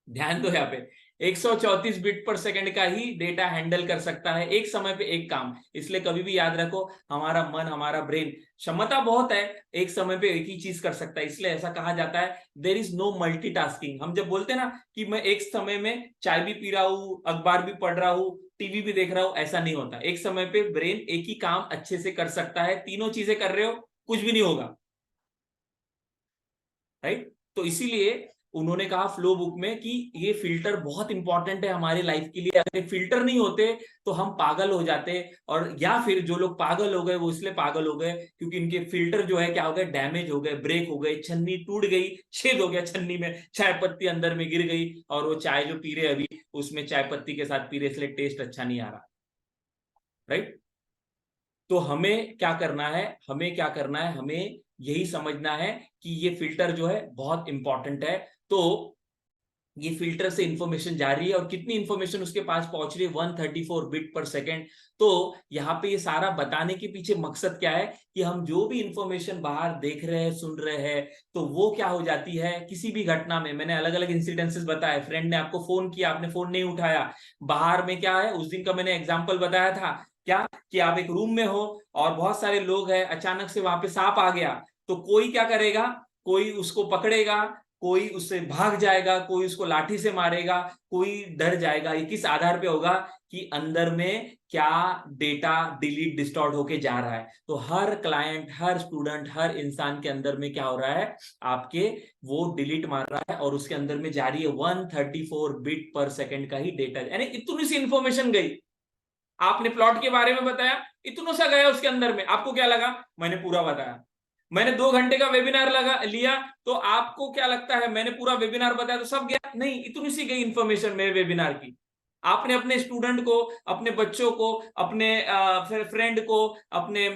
ध्यान दो यहाँ पे, 134 बिट पर सेकंड का ही डेटा हैंडल कर सकता है, एक समय पे एक काम। इसलिए कभी भी याद रखो, हमारा मन, हमारा ब्रेन क्षमता बहुत है, एक समय पे एक ही चीज कर सकता है। इसलिए ऐसा कहा जाता है देयर इज नो मल्टीटास्किंग। हम जब बोलते हैं ना कि मैं एक समय में चाय भी पी रहा हूँ, अखबार भी पढ़ रहा हूँ, टीवी भी देख रहा हूँ, ऐसा नहीं होता। एक समय पे ब्रेन एक ही काम अच्छे से कर सकता है। तीनों चीजें कर रहे हो, कुछ भी नहीं होगा, राइट? तो इसीलिए उन्होंने कहा फ्लो बुक में कि ये फिल्टर बहुत इंपॉर्टेंट है हमारी लाइफ के लिए। अगर ये फिल्टर नहीं होते तो हम पागल हो जाते। और या फिर जो लोग पागल हो गए वो इसलिए पागल हो गए क्योंकि इनके फिल्टर जो है क्या हो गए? डैमेज हो गए, ब्रेक हो गए, छन्नी टूट गई, छेद हो गया छन्नी में, चाय पत्ती अंदर में गिर गई, और वो चाय जो पी रहे अभी उसमें चाय पत्ती के साथ पी रहे, इसलिए टेस्ट अच्छा नहीं आ रहा, राइट? तो हमें क्या करना है? हमें क्या करना है? हमें यही समझना है कि ये फिल्टर जो है बहुत इंपॉर्टेंट है। तो ये फिल्टर से इंफॉर्मेशन जा रही है, और कितनी इंफॉर्मेशन उसके पास पहुंच रही है? 134 बिट पर सेकेंड। तो यहाँ पे ये सारा बताने के पीछे मकसद क्या है कि हम जो भी इंफॉर्मेशन बाहर देख रहे हैं, सुन रहे हैं, तो वो क्या हो जाती है किसी भी घटना में। मैंने अलग अलग इंसिडेंसेस बताए, फ्रेंड ने आपको फोन किया, आपने फोन नहीं उठाया, बाहर में क्या है, उस दिन का मैंने एग्जाम्पल बताया था क्या, कि आप एक रूम में हो और बहुत सारे लोग हैं, अचानक से वहां पे सांप आ गया, तो कोई क्या करेगा? कोई उसको पकड़ेगा, कोई उससे भाग जाएगा, कोई उसको लाठी से मारेगा, कोई डर जाएगा। ये किस आधार पे होगा कि अंदर में क्या डेटा डिलीट डिस्टॉर्ट होके जा रहा है। तो हर क्लाइंट, हर स्टूडेंट, हर इंसान के अंदर में क्या हो रहा है, आपके वो डिलीट मार रहा है और उसके अंदर में जा रही है 134 बिट पर सेकंड का ही डेटा, यानी इतनी सी इंफॉर्मेशन गई। आपने प्लॉट के बारे में बताया, इतना सा गया उसके अंदर में, आपको क्या लगा मैंने पूरा बताया। मैंने 2 घंटे का वेबिनार लगा लिया, तो आपको क्या लगता है मैंने पूरा वेबिनार बताया तो सब गया? नहीं, इतनी सी गई इंफॉर्मेशन मेरे वेबिनार की। आपने अपने स्टूडेंट को, अपने बच्चों को, अपने फ्रेंड को, अपने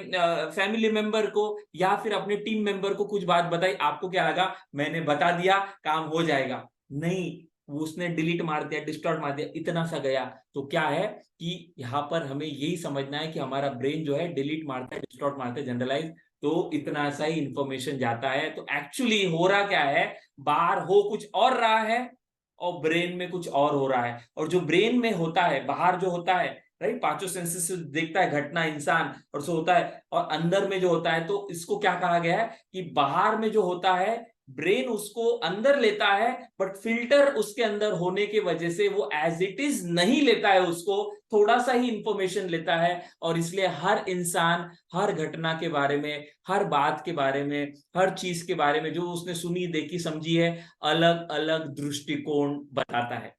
फैमिली मेंबर को या फिर अपने टीम मेंबर को कुछ बात बताई, आपको क्या लगा मैंने बता दिया काम हो जाएगा? नहीं, उसने डिलीट मार दिया, डिस्टॉर्ट मार दिया, इतना सा गया। तो क्या है कि यहाँ पर हमें यही समझना है कि हमारा ब्रेन जो है डिलीट मारता है, डिस्टॉर्ट मारता है, जनरलाइज, तो इतना सा ही इंफॉर्मेशन जाता है। तो एक्चुअली हो रहा क्या है, बाहर हो कुछ और रहा है और ब्रेन में कुछ और हो रहा है। और जो ब्रेन में होता है, बाहर जो होता है, राइट, पांचों सेंसेस से देखता है घटना इंसान और सो होता है, और अंदर में जो होता है, तो इसको क्या कहा गया है कि बाहर में जो होता है ब्रेन उसको अंदर लेता है, बट फिल्टर उसके अंदर होने की वजह से वो एज इट इज नहीं लेता है, उसको थोड़ा सा ही इंफॉर्मेशन लेता है। और इसलिए हर इंसान हर घटना के बारे में, हर बात के बारे में, हर चीज के बारे में जो उसने सुनी, देखी, समझी है, अलग अलग दृष्टिकोण बताता है।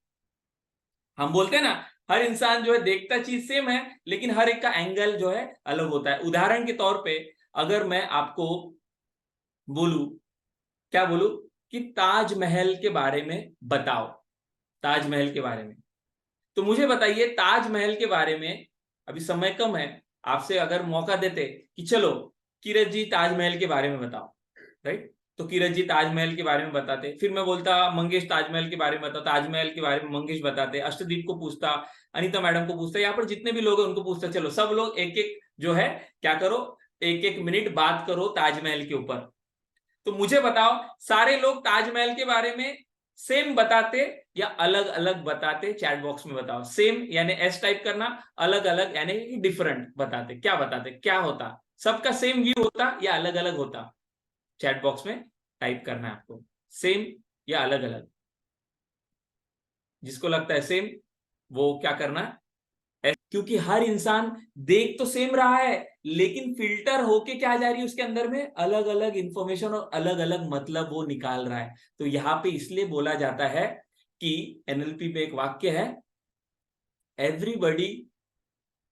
हम बोलते हैं ना, हर इंसान जो है देखता चीज सेम है, लेकिन हर एक का एंगल जो है अलग होता है। उदाहरण के तौर पे अगर मैं आपको बोलूं, क्या बोलूं कि ताजमहल के बारे में बताओ, ताजमहल के बारे में, तो मुझे बताइए ताजमहल के बारे में, अभी समय कम है, आपसे अगर मौका देते कि चलो किरत जी ताजमहल के बारे में बताओ, राइट, तो किरत जी ताजमहल के बारे में बताते, फिर मैं बोलता मंगेश ताजमहल के बारे में बताओ, ताजमहल के बारे में मंगेश बताते, अष्टदीप को पूछता, अनीता मैडम को पूछता, यहाँ पर जितने भी लोग हैं उनको पूछता, चलो सब लोग एक एक जो है क्या करो, एक एक मिनट बात करो ताजमहल के ऊपर। तो मुझे बताओ सारे लोग ताजमहल के बारे में सेम बताते या अलग अलग बताते? चैट बॉक्स में बताओ। सेम यानी एस टाइप करना, अलग अलग यानी डिफरेंट बताते, क्या बताते, क्या होता? सबका सेम व्यू होता या अलग अलग होता? चैट बॉक्स में टाइप करना है आपको, सेम या अलग अलग। जिसको लगता है सेम वो क्या करना है, क्योंकि हर इंसान देख तो सेम रहा है, लेकिन फिल्टर होके क्या जा रही है उसके अंदर में, अलग अलग इंफॉर्मेशन और अलग अलग मतलब वो निकाल रहा है। तो यहां पे इसलिए बोला जाता है कि एनएलपी में एक वाक्य है, everybody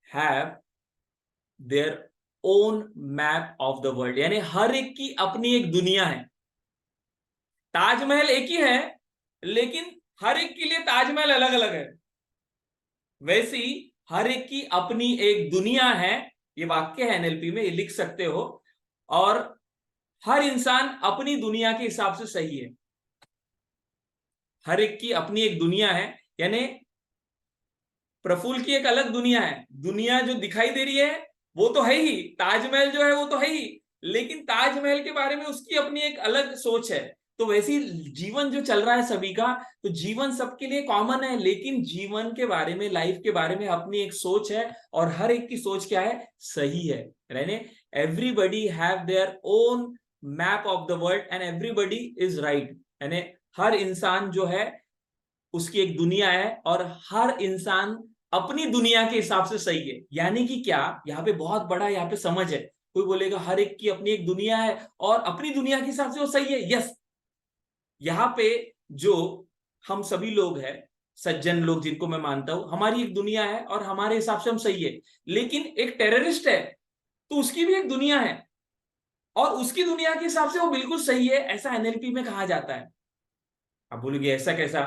have their own map of the world, यानी हर एक की अपनी एक दुनिया है। ताजमहल एक ही है, लेकिन हर एक के लिए ताजमहल अलग अलग है। वैसे ही हर एक की अपनी एक दुनिया है, ये वाक्य है एनएलपी में, ये लिख सकते हो। और हर इंसान अपनी दुनिया के हिसाब से सही है, हर एक की अपनी एक दुनिया है, यानी प्रफुल्ल की एक अलग दुनिया है, दुनिया जो दिखाई दे रही है वो तो है ही, ताजमहल जो है वो तो है ही, लेकिन ताजमहल के बारे में उसकी अपनी एक अलग सोच है। तो वैसे जीवन जो चल रहा है सभी का, तो जीवन सबके लिए कॉमन है, लेकिन जीवन के बारे में, लाइफ के बारे में अपनी एक सोच है, और हर एक की सोच क्या है, सही है। यानी everybody have their own map of the world and everybody is right, यानी हर इंसान जो है उसकी एक दुनिया है और हर इंसान अपनी दुनिया के हिसाब से सही है। यानी कि क्या, यहाँ पे बहुत बड़ा यहाँ पे समझ है। कोई बोलेगा हर एक की अपनी एक दुनिया है और अपनी दुनिया के हिसाब से वो सही है, यस। यहाँ पे जो हम सभी लोग हैं, सज्जन लोग जिनको मैं मानता हूं, हमारी एक दुनिया है और हमारे हिसाब से हम सही है। लेकिन एक टेररिस्ट है तो उसकी भी एक दुनिया है और उसकी दुनिया के हिसाब से वो बिल्कुल सही है, ऐसा एनएलपी में कहा जाता है। आप बोलोगे ऐसा कैसा,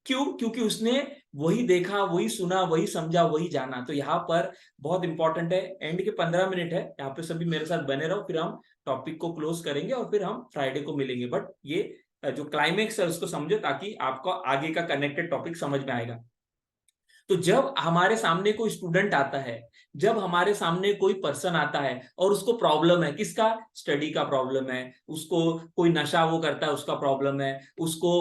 क्यों? क्योंकि उसने वही देखा, वही सुना, वही समझा, वही जाना। तो यहाँ पर बहुत इंपॉर्टेंट है, एंड के 15 मिनट है, यहाँ पे सभी मेरे साथ बने रहो, फिर हम टॉपिक को क्लोज करेंगे और फिर हम फ्राइडे को मिलेंगे। बट ये जो क्लाइमेक्स है उसको समझो, ताकि आपको आगे का कनेक्टेड टॉपिक समझ में आएगा। तो जब हमारे सामने कोई स्टूडेंट आता है, जब हमारे सामने कोई पर्सन आता है और उसको प्रॉब्लम है, किसका, स्टडी का प्रॉब्लम है, उसको कोई नशा वो करता है उसका प्रॉब्लम है, उसको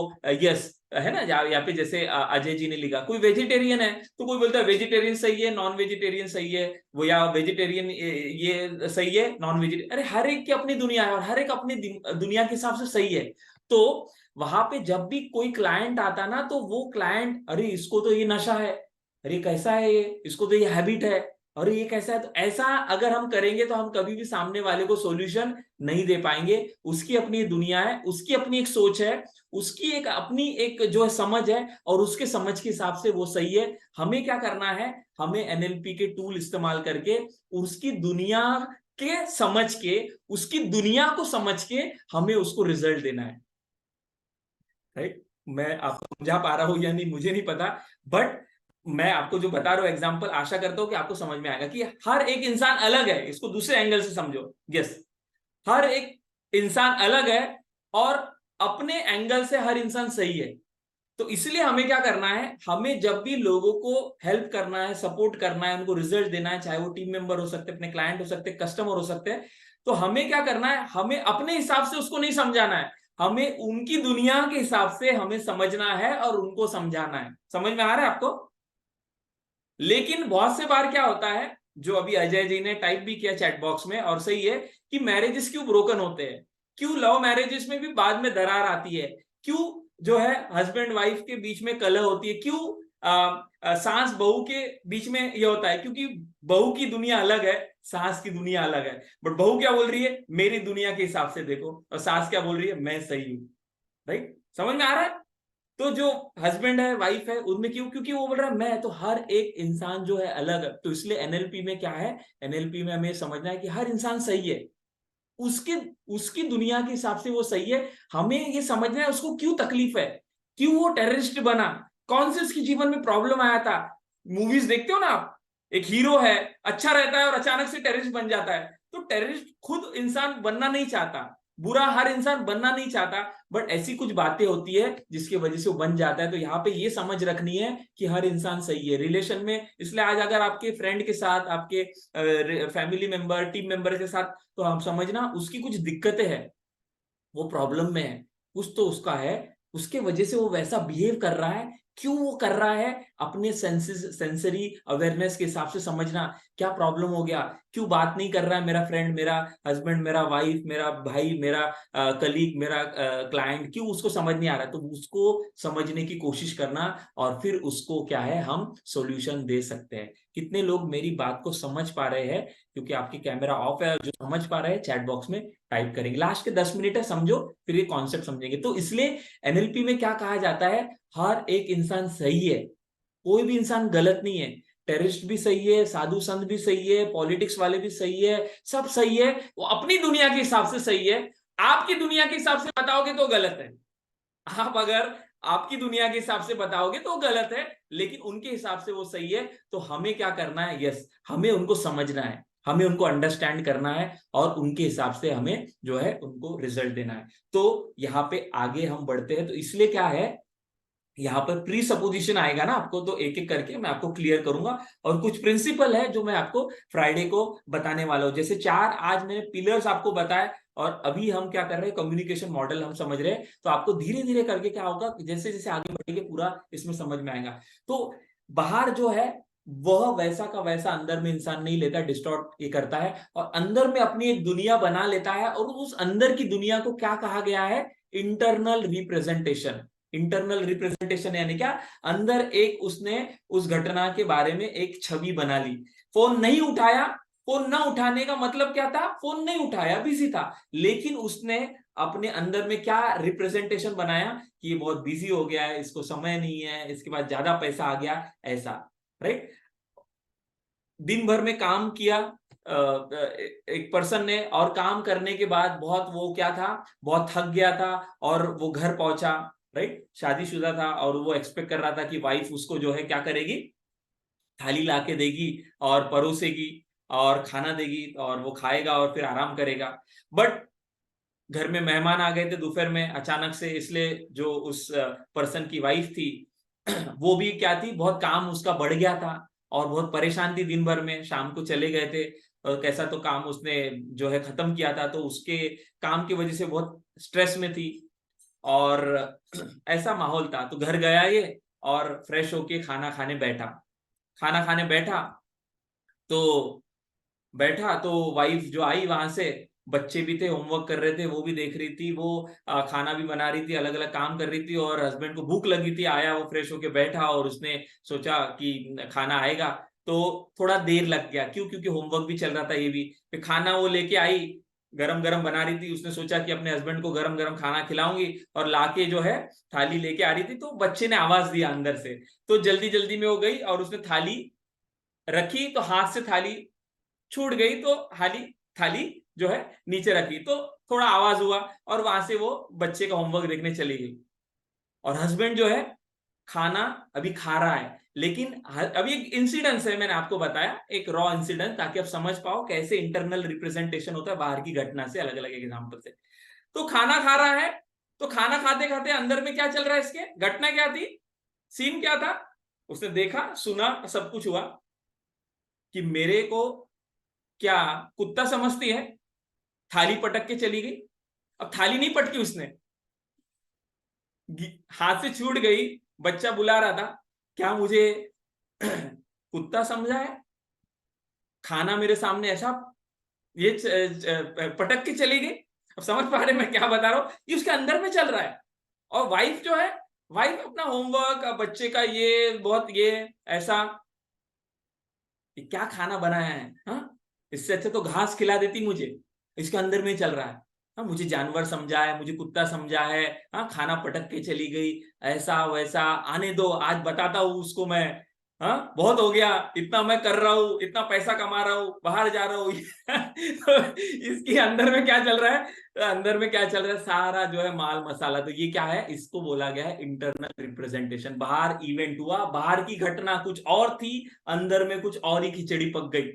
यस है ना, या पे जैसे अजय जी ने लिखा, कोई वेजिटेरियन है तो कोई बोलता है वेजिटेरियन सही है, नॉन वेजिटेरियन सही है, वो या वेजिटेरियन ये सही है, नॉन वेजिटेरियन, अरे हर एक की अपनी दुनिया है और हर एक अपनी दुनिया के हिसाब से सही है। तो वहां पे जब भी कोई क्लाइंट आता ना, तो वो क्लाइंट, अरे इसको तो ये नशा है, अरे कैसा है ये, इसको तो ये हैबिट है, अरे ये कैसा है, तो ऐसा अगर हम करेंगे तो हम कभी भी सामने वाले को सॉल्यूशन नहीं दे पाएंगे। उसकी अपनी दुनिया है, उसकी अपनी एक सोच है, उसकी एक अपनी एक जो है समझ है, और उसके समझ के हिसाब से वो सही है। हमें क्या करना है, हमें एनएलपी के टूल इस्तेमाल करके उसकी दुनिया के समझ के, उसकी दुनिया को समझ के हमें उसको रिजल्ट देना है। राइट, मैं आपको समझा पा रहा हूं या नहीं मुझे नहीं पता, बट मैं आपको जो बता रहा हूं एग्जांपल, आशा करता हूं कि आपको समझ में आएगा कि हर एक इंसान अलग है, इसको दूसरे एंगल से समझो। यस, हर एक इंसान अलग है और अपने एंगल से हर इंसान सही है। तो इसलिए हमें क्या करना है, हमें जब भी लोगों को हेल्प करना है, सपोर्ट करना है, उनको रिजल्ट देना है, चाहे वो टीम मेंबर हो सकते हैं, अपने क्लाइंट हो सकते हैं, कस्टमर हो सकते हैं, तो हमें क्या करना है, हमें अपने हिसाब से उसको नहीं समझाना है, हमें उनकी दुनिया के हिसाब से हमें समझना है और उनको समझाना है। समझ में आ रहा है आपको? लेकिन बहुत से बार क्या होता है, जो अभी अजय जी ने टाइप भी किया चैट बॉक्स में, और सही है, कि मैरिजेस क्यों ब्रोकन होते हैं, क्यों लव मैरिजेस में भी बाद में दरार आती है, क्यों जो है हस्बैंड वाइफ के बीच में कलह होती है, क्यों सास बहू के बीच में ये होता है, क्योंकि बहू की दुनिया अलग है, सास की दुनिया अलग है। बट बहू क्या बोल रही है, मेरी दुनिया के हिसाब से देखो, और सास क्या बोल रही है, मैं सही हूं। राइट, समझ में आ रहा है? तो जो हस्बैंड है, वाइफ है, उनमें क्यों, क्योंकि वो बोल रहा है मैं, तो हर एक इंसान जो है अलग है। तो इसलिए एनएलपी में क्या है, एनएलपी में हमें समझना है कि हर इंसान सही है, उसके उसकी दुनिया के हिसाब से वो सही है। हमें ये समझना है उसको क्यों तकलीफ है, क्यों वो टेररिस्ट बना, कौन से उसके जीवन में प्रॉब्लम आया था। मूवीज देखते हो ना आप, एक हीरो है, अच्छा रहता है और अचानक से टेररिस्ट बन जाता है। तो टेररिस्ट खुद इंसान बनना नहीं चाहता, बुरा हर इंसान बनना नहीं चाहता, बट ऐसी कुछ बातें होती है जिसकी वजह से वो बन जाता है। तो यहाँ पे ये समझ रखनी है कि हर इंसान सही है रिलेशन में। इसलिए आज अगर आपके फ्रेंड के साथ, आपके फैमिली मेंबर, टीम मेंबर के साथ, तो हम समझना उसकी कुछ दिक्कतें हैं, वो प्रॉब्लम में है, कुछ तो उसका है, उसके वजह से वो वैसा बिहेव कर रहा है। क्यों वो कर रहा है, अपने सेंसेस, सेंसरी अवेयरनेस के हिसाब से समझना, क्या प्रॉब्लम हो गया, क्यों बात नहीं कर रहा है मेरा फ्रेंड, मेरा हस्बैंड, मेरा वाइफ, मेरा भाई, मेरा कलीग, मेरा क्लाइंट, क्यों उसको समझ नहीं आ रहा है। तो उसको समझने की कोशिश करना, और फिर उसको क्या है, हम सॉल्यूशन दे सकते हैं। कितने लोग मेरी बात को समझ पा रहे हैं, क्योंकि आपकी कैमरा ऑफ है, जो समझ पा रहे हैं चैट बॉक्स में टाइप करेंगे। लास्ट के 10 मिनट है, समझो, फिर ये कॉन्सेप्ट समझेंगे। तो इसलिए एनएलपी में क्या कहा जाता है, हर एक इंसान सही है, कोई भी इंसान गलत नहीं है। टेररिस्ट भी सही है, साधु संत भी सही है, पॉलिटिक्स वाले भी सही है, सब सही है, वो अपनी दुनिया के हिसाब से सही है। आपकी दुनिया के हिसाब से बताओगे तो गलत है, आप अगर आपकी दुनिया के हिसाब से बताओगे तो गलत है, लेकिन उनके हिसाब से वो सही है। तो हमें क्या करना है, यस, हमें उनको समझना है, हमें उनको अंडरस्टैंड करना है, और उनके हिसाब से हमें जो है उनको रिजल्ट देना है। तो यहाँ पे आगे हम बढ़ते हैं। तो इसलिए क्या है, यहाँ पर प्री सपोजिशन आएगा ना आपको, तो एक एक करके मैं आपको क्लियर करूंगा, और कुछ प्रिंसिपल है जो मैं आपको फ्राइडे को बताने वाला हूं। जैसे 4 आज मैंने पिलर्स आपको बताए, और अभी हम क्या कर रहे हैं, कम्युनिकेशन मॉडल हम समझ रहे हैं। तो आपको धीरे धीरे करके क्या होगा, जैसे जैसे आगे बढ़ेंगे पूरा इसमें समझ में आएगा। तो बाहर जो है वह वैसा का वैसा अंदर में इंसान नहीं लेता, डिस्टॉर्ट ये करता है, और अंदर में अपनी एक दुनिया बना लेता है। और उस अंदर की दुनिया को क्या कहा गया है, इंटरनल रिप्रेजेंटेशन। इंटरनल रिप्रेजेंटेशन यानी क्या, अंदर एक उसने उस घटना के बारे में एक छवि बना ली। फोन नहीं उठाया, फोन ना उठाने का मतलब क्या था, फोन नहीं उठाया, बिजी था, लेकिन उसने अपने अंदर में क्या रिप्रेजेंटेशन बनाया कि ये बहुत बिजी हो गया है, इसको समय नहीं है, इसके बाद ज्यादा पैसा आ गया, ऐसा। राइट, दिन भर में काम किया एक पर्सन ने, और काम करने के बाद बहुत वो क्या था, बहुत थक गया था, और वो घर पहुंचा। राइट, शादीशुदा था, और वो एक्सपेक्ट कर रहा था कि वाइफ उसको जो है क्या करेगी, थाली ला के देगी और परोसेगी और खाना देगी, और वो खाएगा और फिर आराम करेगा। बट घर में मेहमान आ गए थे दोपहर में अचानक से, इसलिए जो उस पर्सन की वाइफ थी वो भी क्या थी, बहुत काम उसका बढ़ गया था, और बहुत परेशान थी दिन भर में, शाम को चले गए थे, और कैसा तो काम उसने जो है खत्म किया था, तो उसके काम की वजह से बहुत स्ट्रेस में थी। और ऐसा माहौल था। तो घर गया ये और फ्रेश होके खाना खाने बैठा। खाना खाने बैठा तो वाइफ जो आई वहां से, बच्चे भी थे, होमवर्क कर रहे थे, वो भी देख रही थी, वो खाना भी बना रही थी, अलग अलग काम कर रही थी, और हस्बैंड को भूख लगी थी। आया वो फ्रेश होके बैठा और उसने सोचा कि खाना आएगा। तो थोड़ा देर लग गया, क्यों? क्योंकि होमवर्क भी चल रहा था ये भी। फिर खाना वो लेके आई, गरम गरम बना रही थी। उसने सोचा कि अपने हस्बैंड को गरम गरम खाना खिलाऊंगी, और लाके जो है थाली लेके आ रही थी। तो बच्चे ने आवाज दिया अंदर से, तो जल्दी जल्दी में वो गई और उसने थाली रखी, तो हाथ से थाली छूट गई। तो थाली थाली जो है नीचे रखी, तो थोड़ा आवाज हुआ और वहां से वो बच्चे का होमवर्क देखने चली गई। और हस्बैंड जो है खाना अभी खा रहा है, लेकिन अभी एक इंसिडेंस है, मैंने आपको बताया एक रॉ इंसिडेंट, ताकि आप समझ पाओ कैसे इंटरनल रिप्रेजेंटेशन होता है बाहर की घटना से, अलग अलग एग्जाम्पल से। तो खाना खा रहा है, तो खाना खाते खाते अंदर में क्या चल रहा है, इसके घटना क्या थी, सीन क्या था? उसने देखा, सुना, सब कुछ हुआ कि मेरे को क्या कुत्ता समझती है, थाली पटक के चली गई। अब थाली नहीं पटकी उसने, हाथ से छूट गई। बच्चा बुला रहा था, क्या मुझे कुत्ता समझा है? खाना मेरे सामने ऐसा ये पटक के चली गई। अब समझ पा रहे मैं क्या बता रहा हूं? ये उसके अंदर में चल रहा है। और वाइफ जो है, वाइफ अपना होमवर्क, बच्चे का ये बहुत ये ऐसा, ये क्या खाना बनाया है, हाँ? इससे अच्छा तो घास खिला देती मुझे। इसके अंदर में चल रहा है, हाँ, मुझे जानवर समझा है, मुझे कुत्ता समझा है, हाँ, खाना पटक के चली गई, ऐसा वैसा। आने दो, आज बताता हूं उसको मैं, हाँ, बहुत हो गया, इतना मैं कर रहा हूं, इतना पैसा कमा रहा हूं, बाहर जा रहा हूं। तो इसके अंदर में क्या चल रहा है? तो अंदर में क्या चल रहा है, सारा जो है माल मसाला। तो ये क्या है, इसको बोला गया है इंटरनल रिप्रेजेंटेशन। बाहर इवेंट हुआ, बाहर की घटना कुछ और थी, अंदर में कुछ और ही खिचड़ी पक गई।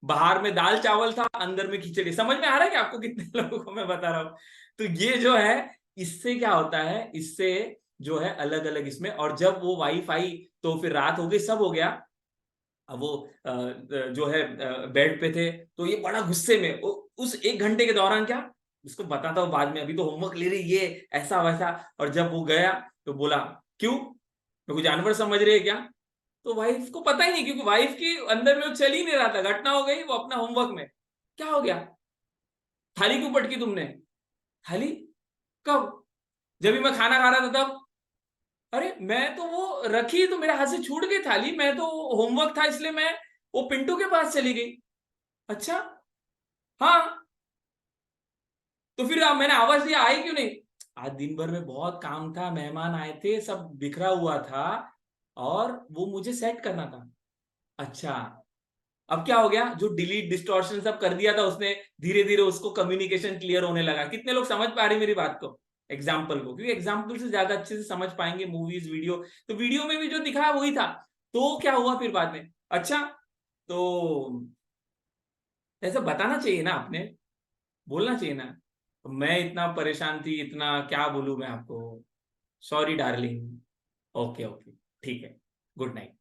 बाहर में दाल चावल था, अंदर में खिचड़ी। समझ में आ रहा है कि आपको कितने लोगों को मैं बता रहा हूं? तो ये जो है, इससे क्या होता है, इससे जो है अलग अलग इसमें। और जब वो वाइफ आई, तो फिर रात हो गई, सब हो गया। अब वो जो है बेड पे थे, तो ये बड़ा गुस्से में, उस 1 घंटे के दौरान क्या, इसको बताता हूँ बाद में, अभी तो होमवर्क ले रही ये, ऐसा वैसा। और जब वो गया तो बोला, क्यों, मेरे को जानवर समझ रही है क्या? तो वाइफ को पता ही नहीं, क्योंकि वाइफ की अंदर में वो चल ही नहीं रहा था, घटना हो गई, वो अपना होमवर्क में। क्या हो गया, थाली क्यों पटकी तुमने? थाली कब? जब भी मैं खाना खा रहा था तब। अरे मैं तो वो रखी, तो मेरे हाथ से छूट गई थाली, मैं तो होमवर्क था इसलिए मैं वो पिंटू के पास चली गई। अच्छा, हाँ, तो फिर मैंने आवाज दिया, आई क्यों नहीं? आज दिन भर में बहुत काम था, मेहमान आए थे, सब बिखरा हुआ था, और वो मुझे सेट करना था। अच्छा, अब क्या हो गया, जो डिलीट डिस्टॉर्शन सब कर दिया था उसने, धीरे धीरे उसको कम्युनिकेशन क्लियर होने लगा। कितने लोग समझ पा रहे मेरी बात को, एग्जाम्पल को? क्योंकि एग्जाम्पल से ज्यादा अच्छे से समझ पाएंगे मूवीज वीडियो। तो वीडियो में भी जो दिखाया वही था। तो क्या हुआ फिर बाद में? अच्छा, तो ऐसा बताना चाहिए ना आपने, बोलना चाहिए ना। तो मैं इतना परेशान थी, इतना क्या बोलूं मैं आपको। सॉरी डार्लिंग, ओके ओके, ठीक है, गुड नाइट।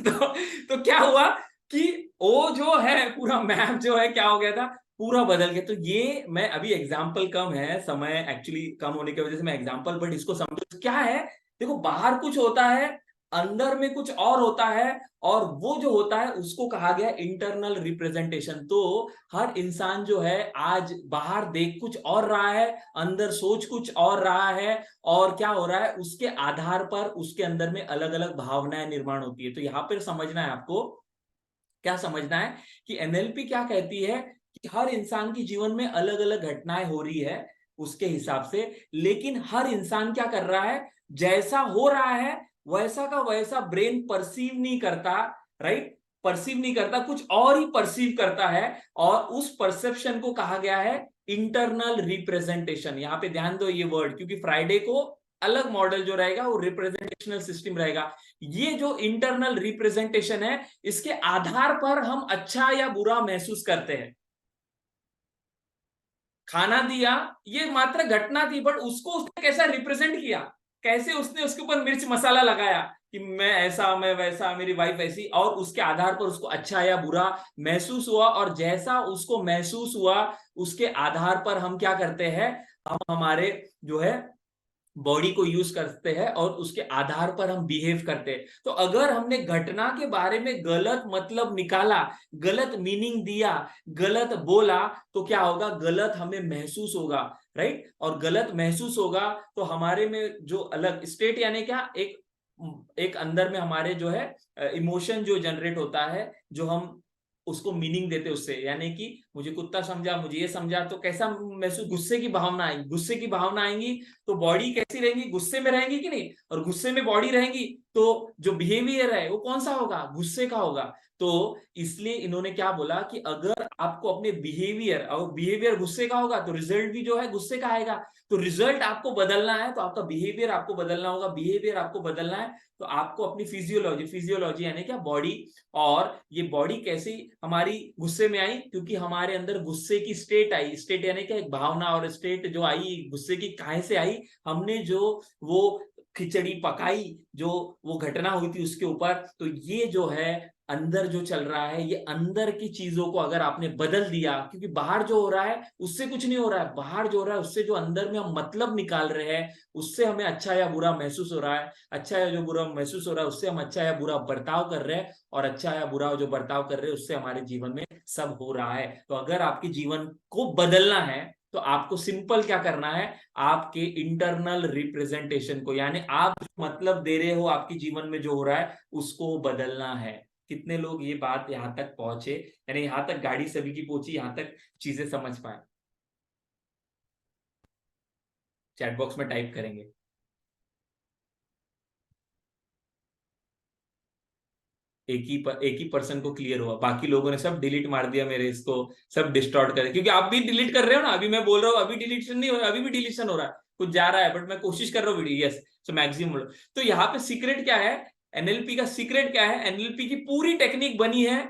तो क्या हुआ कि वो जो है पूरा मैप जो है क्या हो गया था, पूरा बदल गया। तो ये मैं अभी एग्जाम्पल कम है, समय एक्चुअली कम होने की वजह से मैं एग्जाम्पल, बट इसको समझो क्या है। देखो, बाहर कुछ होता है, अंदर में कुछ और होता है, और वो जो होता है उसको कहा गया इंटरनल रिप्रेजेंटेशन। तो हर इंसान जो है आज बाहर देख कुछ और रहा है, अंदर सोच कुछ और रहा है, और क्या हो रहा है, उसके आधार पर उसके अंदर में अलग अलग भावनाएं निर्माण होती है। तो यहां पर समझना है आपको, क्या समझना है कि एनएलपी क्या कहती है कि हर इंसान के जीवन में अलग अलग घटनाएं हो रही है उसके हिसाब से, लेकिन हर इंसान क्या कर रहा है, जैसा हो रहा है वैसा का वैसा ब्रेन परसीव नहीं करता। राइट, परसीव नहीं करता, कुछ और ही परसीव करता है। और उस परसेप्शन को कहा गया है इंटरनल रिप्रेजेंटेशन। यहां पे ध्यान दो ये वर्ड, क्योंकि फ्राइडे को अलग मॉडल जो रहेगा वो रिप्रेजेंटेशनल सिस्टम रहेगा। ये जो इंटरनल रिप्रेजेंटेशन है, इसके आधार पर हम अच्छा या बुरा महसूस करते हैं। खाना दिया, ये मात्र घटना थी, बट उसको उसने कैसा रिप्रेजेंट किया, कैसे उसने उसके ऊपर मिर्च मसाला लगाया कि मैं ऐसा, मैं वैसा, मेरी वाइफ ऐसी, और उसके आधार पर उसको अच्छा या बुरा महसूस हुआ। और जैसा उसको महसूस हुआ उसके आधार पर हम क्या करते हैं, हम हमारे जो है बॉडी को यूज करते हैं और उसके आधार पर हम बिहेव करते हैं। तो अगर हमने घटना के बारे में गलत मतलब निकाला, गलत मीनिंग दिया, गलत बोला, तो क्या होगा, गलत हमें महसूस होगा, राइट। और गलत महसूस होगा तो हमारे में जो अलग स्टेट यानी क्या, एक एक अंदर में हमारे जो है इमोशन जो जनरेट होता है, जो हम उसको मीनिंग देते उससे, यानी कि मुझे कुत्ता समझा, मुझे ये समझा, तो कैसा महसूस, गुस्से की भावना आएगी, गुस्से की भावना आएंगी तो बॉडी कैसी रहेगी, गुस्से में रहेंगी कि नहीं, और गुस्से में बॉडी रहेंगी तो जो बिहेवियर है वो कौन सा होगा, गुस्से का होगा। तो इसलिए इन्होंने क्या बोला कि अगर आपको अपने बिहेवियर, और बिहेवियर गुस्से का होगा तो रिजल्ट भी जो है गुस्से का आएगा। तो रिजल्ट आपको बदलना है तो आपका बिहेवियर आपको बदलना होगा, बिहेवियर आपको बदलना है तो आपको अपनी फिजियोलॉजी, फिजियोलॉजी यानी क्या, बॉडी। और ये बॉडी कैसी हमारी गुस्से में आई, क्योंकि हमारे अंदर गुस्से की स्टेट आई, स्टेट यानी क्या, एक भावना, और स्टेट जो आई गुस्से की काहे से आई, हमने जो वो खिचड़ी पकाई, जो वो घटना हुई थी उसके ऊपर। तो ये जो है अंदर जो चल रहा है, ये अंदर की चीजों को अगर आपने बदल दिया, क्योंकि बाहर जो हो रहा है उससे कुछ नहीं हो रहा है, बाहर जो हो रहा है उससे जो अंदर में हम मतलब निकाल रहे हैं, उससे हमें अच्छा या बुरा महसूस हो रहा है, अच्छा या जो बुरा महसूस हो रहा है उससे हम अच्छा या बुरा बर्ताव कर रहे हैं, और अच्छा या बुरा जो बर्ताव कर रहे हैं उससे हमारे जीवन में सब हो रहा है। तो अगर आपके जीवन को बदलना है तो आपको सिंपल क्या करना है, आपके इंटरनल रिप्रेजेंटेशन को, यानी आप जो मतलब दे रहे हो आपके जीवन में जो हो रहा है उसको बदलना है। कितने लोग ये बात यहां तक पहुंचे, यानी यहां तक गाड़ी सभी की पहुंची, यहां तक चीजें समझ पाए? चैट बॉक्स में टाइप करेंगे। एक ही पर्सन को क्लियर हुआ, बाकी लोगों ने सब डिलीट मार दिया मेरे इसको, सब डिस्टॉर्ट करे, क्योंकि आप भी डिलीट कर रहे हो ना, अभी मैं बोल रहा हूँ अभी डिलीशन नहीं हो रहा, अभी भी डिलीशन हो रहा है, कुछ जा रहा है बट मैं कोशिश कर रहा हूँ वीडियो, यस। So maximum. तो यहाँ पे सीक्रेट क्या है, एनएलपी का सीक्रेट क्या है, एनएलपी की पूरी टेक्निक बनी है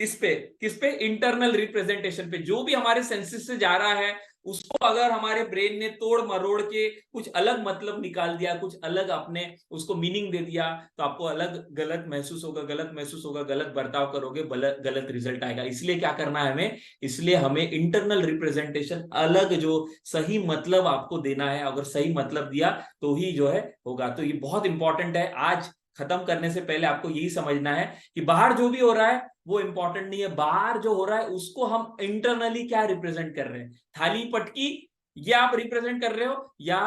इस पे, किस पे, इंटरनल रिप्रेजेंटेशन पे। जो भी हमारे सेंसेस से जा रहा है उसको अगर हमारे ब्रेन ने तोड़ मरोड़ के कुछ अलग मतलब निकाल दिया, कुछ अलग अपने उसको मीनिंग दे दिया, तो आपको अलग गलत महसूस होगा, गलत महसूस होगा, गलत बर्ताव करोगे, गलत रिजल्ट आएगा। इसलिए क्या करना है हमें, इसलिए हमें इंटरनल रिप्रेजेंटेशन अलग जो सही मतलब आपको देना है, अगर सही मतलब दिया तो ही जो है होगा। तो ये बहुत इंपॉर्टेंट है। आज खत्म करने से पहले आपको यही समझना है कि बाहर जो भी हो रहा है वो इंपॉर्टेंट नहीं है, बाहर जो हो रहा है उसको हम इंटरनली क्या रिप्रेजेंट कर रहे हैं। थाली पटकी ये आप रिप्रेजेंट कर रहे हो, या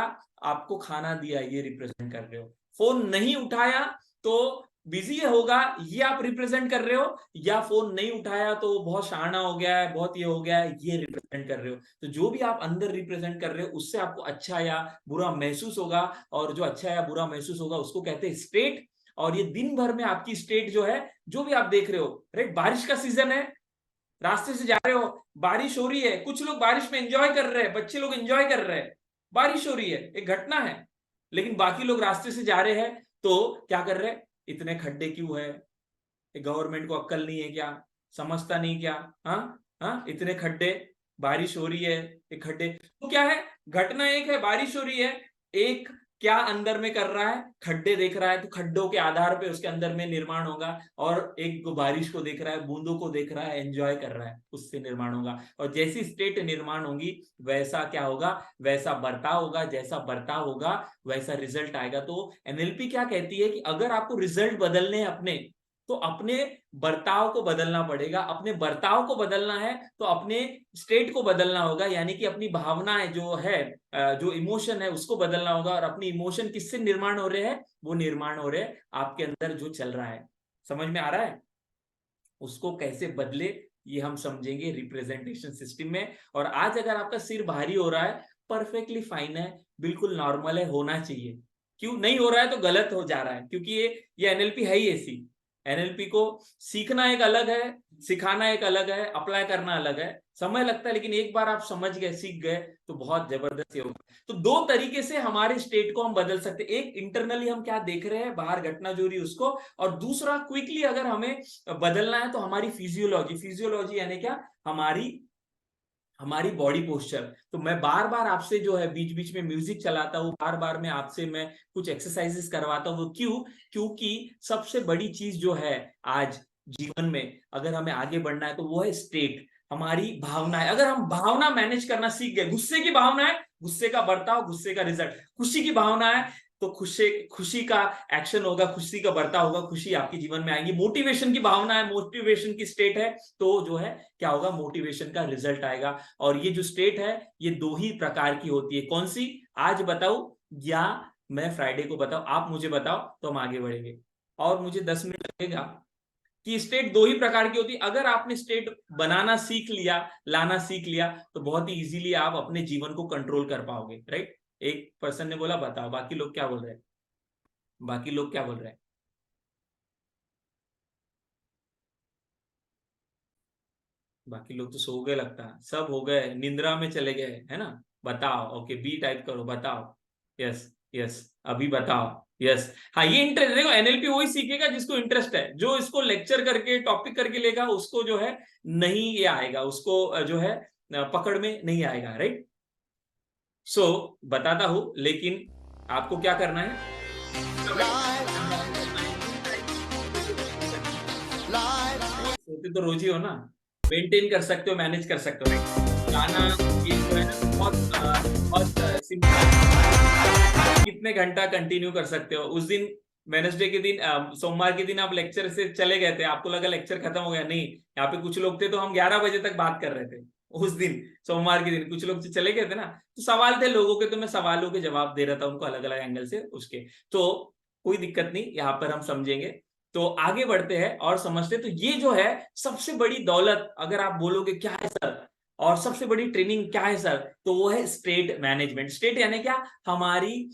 आपको खाना दिया ये रिप्रेजेंट कर रहे हो। फोन नहीं उठाया तो बिजी होगा ये आप रिप्रेजेंट कर रहे हो, या फोन नहीं उठाया तो बहुत शाना हो गया है, बहुत ये हो गया है, ये रिप्रेजेंट कर रहे हो। तो जो भी आप अंदर रिप्रेजेंट कर रहे हो उससे आपको अच्छा या बुरा महसूस होगा, और जो अच्छा या बुरा महसूस होगा उसको कहते हैं स्टेट। और ये दिन भर में आपकी स्टेट जो है, जो भी आप देख रहे हो, राइट, बारिश का सीजन है, रास्ते से जा रहे हो, बारिश हो रही है, कुछ लोग बारिश में एंजॉय कर रहे हैं, बच्चे लोग एंजॉय कर रहे हैं, बारिश हो रही है, एक घटना है। लेकिन बाकी लोग रास्ते से जा रहे हैं तो क्या कर रहे हैं, इतने खड्डे क्यों है, गवर्नमेंट को अक्ल नहीं है क्या, समझता नहीं क्या, हाँ हाँ, इतने खड्डे, बारिश हो रही है, एक खड्डे। तो क्या है, घटना एक है, बारिश हो रही है, एक क्या अंदर में कर रहा है, खड्डे देख रहा है, तो खड्डों के आधार पे उसके अंदर में निर्माण होगा। और एक को बारिश को देख रहा है, बूंदों को देख रहा है, एंजॉय कर रहा है, उससे निर्माण होगा। और जैसी स्टेट निर्माण होगी वैसा क्या होगा, वैसा बर्ताव होगा, जैसा बर्ताव होगा वैसा रिजल्ट आएगा। तो एनएलपी क्या कहती है कि अगर आपको रिजल्ट बदलने हैं अपने, तो अपने बर्ताव को बदलना पड़ेगा। अपने बर्ताव को बदलना है तो अपने स्टेट को बदलना होगा, यानी कि अपनी भावनाएं जो है, जो इमोशन है उसको बदलना होगा। और अपनी इमोशन किससे निर्माण हो रहे हैं, वो निर्माण हो रहे हैं आपके अंदर जो चल रहा है। समझ में आ रहा है? उसको कैसे बदले ये हम समझेंगे रिप्रेजेंटेशन सिस्टम में। और आज अगर आपका सिर भारी हो रहा है, परफेक्टली फाइन है, बिल्कुल नॉर्मल है, होना चाहिए। क्यों नहीं हो रहा है तो गलत हो जा रहा है, क्योंकि ये एनएलपी है ही ऐसी। एनएलपी को सीखना एक अलग है, सिखाना एक अलग है, अप्लाई करना अलग है, समय लगता है, लेकिन एक बार आप समझ गए, सीख गए तो बहुत जबरदस्त होगा। तो दो तरीके से हमारे स्टेट को हम बदल सकते हैं, एक इंटरनली हम क्या देख रहे हैं, बाहर घटना जो रही उसको, और दूसरा क्विकली अगर हमें बदलना है तो हमारी फिजियोलॉजी, फिजियोलॉजी यानी क्या, हमारी बॉडी पोस्चर। तो मैं बार बार आपसे जो है बीच बीच में म्यूजिक चलाता हूँ, बार बार में आपसे मैं कुछ एक्सरसाइजेस करवाता हूँ। क्यों? क्योंकि सबसे बड़ी चीज जो है आज जीवन में अगर हमें आगे बढ़ना है तो वो है स्टेट। हमारी भावनाएं, अगर हम भावना मैनेज करना सीख गए, गुस्से की भावना है, गुस्से का बर्ताव, गुस्से का रिजल्ट, खुशी की भावना है तो खुशी का एक्शन होगा, खुशी का बर्ताव होगा, खुशी आपके जीवन में आएगी। मोटिवेशन की भावना है, मोटिवेशन की स्टेट है तो जो है क्या होगा, मोटिवेशन का रिजल्ट आएगा। और ये जो स्टेट है ये दो ही प्रकार की होती है। कौन सी, आज बताऊं या मैं फ्राइडे को बताऊं? आप मुझे बताओ तो हम आगे बढ़ेंगे। और मुझे 10 मिनट लगेगा। कि स्टेट दो ही प्रकार की होती है। अगर आपने स्टेट बनाना सीख लिया, लाना सीख लिया, तो बहुत ही इजीली आप अपने जीवन को कंट्रोल कर पाओगे, राइट। एक पर्सन ने बोला बताओ, बाकी लोग क्या बोल रहे हैं? बाकी लोग क्या बोल रहे हैं? बाकी लोग तो सो गए लगता है, सब हो गए, निंद्रा में चले गए, है ना। बताओ, ओके, बी टाइप करो, बताओ। यस, यस, अभी बताओ। यस, हाँ, ये इंटरेस्ट, देखो एनएलपी वही सीखेगा जिसको इंटरेस्ट है। जो इसको लेक्चर करके टॉपिक करके लेगा उसको जो है नहीं ये आएगा, उसको जो है पकड़ में नहीं आएगा, राइट। सो बताता हूं, लेकिन आपको क्या करना है? सोते तो रोज ही हो ना, मेंटेन कर सकते हो, मैनेज कर सकते हो, right? गाना ये जो है ना बहुत बहुत सिंपल। कितने घंटा कंटिन्यू कर सकते हो? उस दिन वेनसडे के दिन, सोमवार के दिन आप लेक्चर से चले गए थे, आपको लगा लेक्चर खत्म हो गया, नहीं, यहाँ पे कुछ लोग थे तो हम 11 बजे तक बात कर रहे थे। उस दिन सोमवार के दिन कुछ लोग चले गए थे ना, तो सवाल थे लोगों के, तो मैं सवालों के जवाब दे रहा था उनको अलग अलग एंगल से उसके। तो कोई दिक्कत नहीं, यहाँ पर हम समझेंगे। तो आगे बढ़ते हैं और समझते हैं। तो ये जो है सबसे बड़ी दौलत, अगर आप बोलोगे क्या है सर, और सबसे बड़ी ट्रेनिंग क्या है सर, तो वो है स्टेट मैनेजमेंट। स्टेट यानी क्या, हमारी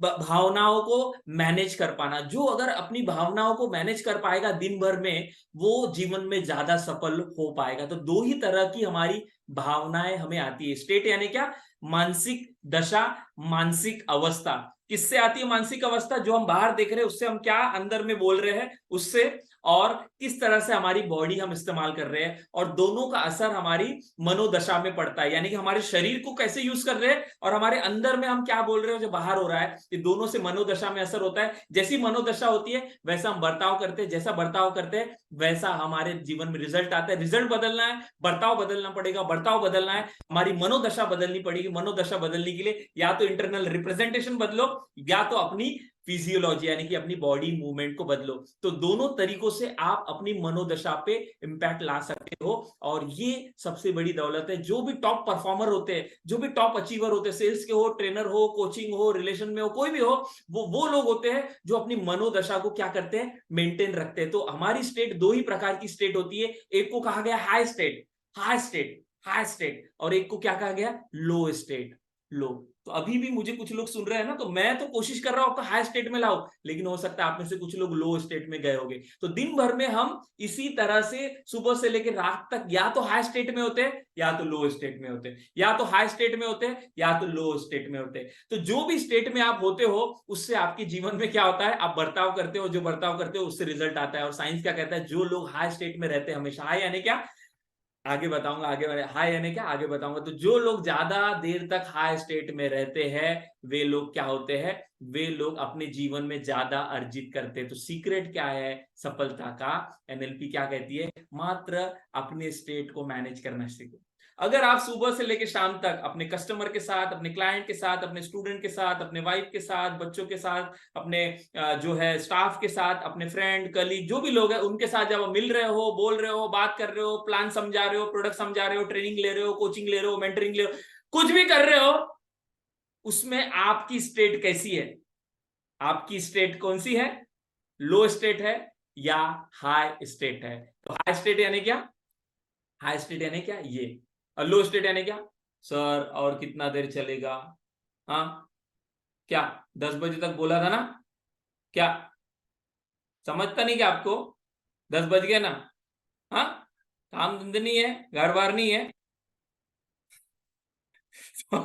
भावनाओं को मैनेज कर पाना। जो अगर अपनी भावनाओं को मैनेज कर पाएगा दिन भर में, वो जीवन में ज्यादा सफल हो पाएगा। तो दो ही तरह की हमारी भावनाएं हमें आती है। स्टेट यानी क्या, मानसिक दशा, मानसिक अवस्था। किससे आती है मानसिक अवस्था? जो हम बाहर देख रहे हैं उससे, हम क्या अंदर में बोल रहे हैं उससे, और किस तरह से हमारी बॉडी हम इस्तेमाल कर रहे हैं, और दोनों का असर हमारी मनोदशा में पड़ता है। यानी कि हमारे शरीर को कैसे यूज कर रहे हैं और हमारे अंदर में हम क्या बोल रहे हैं जो बाहर हो रहा है, ये दोनों से मनोदशा में असर होता है। जैसी मनोदशा होती है वैसा हम बर्ताव करते हैं, जैसा बर्ताव करते हैं वैसा हमारे जीवन में रिजल्ट आता है। रिजल्ट बदलना है, बर्ताव बदलना पड़ेगा, बर्ताव बदलना है, हमारी मनोदशा बदलनी पड़ेगी। मनोदशा बदलने के लिए या तो इंटरनल रिप्रेजेंटेशन बदलो, या तो अपनी फिजियोलॉजी यानी कि अपनी बॉडी मूवमेंट को बदलो। तो दोनों तरीकों से आप अपनी मनोदशा पे इंपैक्ट ला सकते हो। और ये सबसे बड़ी दौलत है। जो भी टॉप परफॉर्मर होते हैं, जो भी टॉप अचीवर होते हैं, सेल्स के हो, ट्रेनर हो, कोचिंग हो, रिलेशन में हो, कोई भी हो, वो लोग होते हैं जो अपनी मनोदशा को क्या करते हैं, मेंटेन रखते हैं। तो हमारी स्टेट दो ही प्रकार की स्टेट होती है। एक को कहा गया high state, high state, high state, और एक को क्या कहा गया, लो स्टेट, लो। तो अभी भी मुझे कुछ लोग सुन रहे हैं ना, तो मैं तो कोशिश कर रहा हूं आपको हाई स्टेट में लाओ, लेकिन हो सकता है आप में से कुछ लोग लो स्टेट में गए होंगे। तो दिन भर में हम इसी तरह से सुबह से लेकर रात तक या तो हाई स्टेट में होते हैं या तो लो स्टेट में होते हैं, या तो हाई स्टेट में होते हैं या तो लो स्टेट में होते हैं। तो जो भी स्टेट में आप होते हो उससे आपके जीवन में क्या होता है, आप बर्ताव करते हो, जो बर्ताव करते हो उससे रिजल्ट आता है। और साइंस क्या कहता है, जो लोग हाई स्टेट में रहते हैं हमेशा, हाई यानी क्या, आगे बताऊंगा, आगे हाई यानी क्या आगे बताऊंगा। तो जो लोग ज्यादा देर तक हाई स्टेट में रहते हैं वे लोग क्या होते हैं, वे लोग अपने जीवन में ज्यादा अर्जित करते हैं। तो सीक्रेट क्या है सफलता का? एनएलपी क्या कहती है, मात्र अपने स्टेट को मैनेज करना सीखो। अगर आप सुबह से लेकर शाम तक अपने कस्टमर के साथ, अपने क्लाइंट के साथ, अपने स्टूडेंट के साथ, अपने वाइफ के साथ, बच्चों के साथ, अपने जो है स्टाफ के साथ, अपने फ्रेंड कलीग जो भी लोग हैं उनके साथ जब मिल रहे हो, बोल रहे हो, बात कर रहे हो, प्लान समझा रहे हो, प्रोडक्ट समझा रहे हो, ट्रेनिंग ले रहे हो, कोचिंग ले रहे हो, मेंटरिंग ले रहे हो, कुछ भी कर रहे हो, उसमें आपकी स्टेट कैसी है? आपकी स्टेट कौन सी है? लो स्टेट है या हाई स्टेट है? तो हाई स्टेट यानी क्या, हाई स्टेट यानी क्या ये, और लो स्टेट यानी क्या, सर और कितना देर चलेगा? हाँ, क्या 10 बजे तक बोला था ना, क्या समझता नहीं क्या आपको? 10 बज गए ना, हाँ, काम धंधे नहीं है, घर बार नहीं है। तो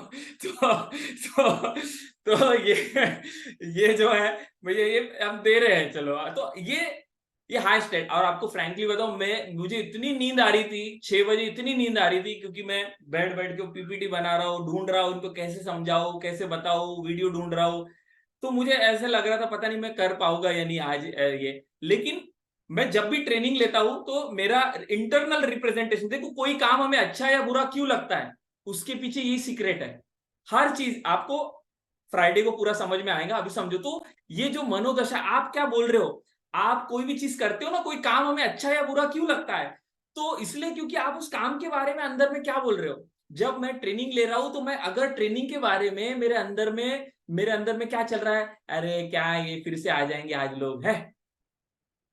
तो ये जो है भैया, ये हम दे रहे हैं, चलो। तो ये हाई स्टेट। और आपको फ्रैंकली बताऊं, मुझे इतनी नींद आ रही थी, 6 बजे इतनी नींद आ रही थी, क्योंकि मैं बैठ बैठ के पीपीटी बना रहा हूँ, ढूंढ रहा हूँ उनको कैसे समझाऊं, कैसे बताऊं, वीडियो ढूंढ रहा हूँ। तो मुझे ऐसे लग रहा था पता नहीं मैं कर पाऊंगा या नहीं आज ये। लेकिन मैं जब भी ट्रेनिंग लेता हूं तो मेरा इंटरनल रिप्रेजेंटेशन, देखो कोई काम हमें अच्छा या बुरा क्यों लगता है, उसके पीछे यही सीक्रेट है। हर चीज आपको फ्राइडे को पूरा समझ में आएगा, अभी समझो। तो ये जो मनोदशा, आप क्या बोल रहे हो, आप कोई भी चीज करते हो ना, कोई काम हमें अच्छा या बुरा क्यों लगता है, तो इसलिए क्योंकि आप उस काम के बारे में अंदर में क्या बोल रहे हो। जब मैं ट्रेनिंग ले रहा हूं तो मैं अगर ट्रेनिंग के बारे में मेरे अंदर में क्या चल रहा है, अरे क्या ये फिर से आ जाएंगे आज लोग है,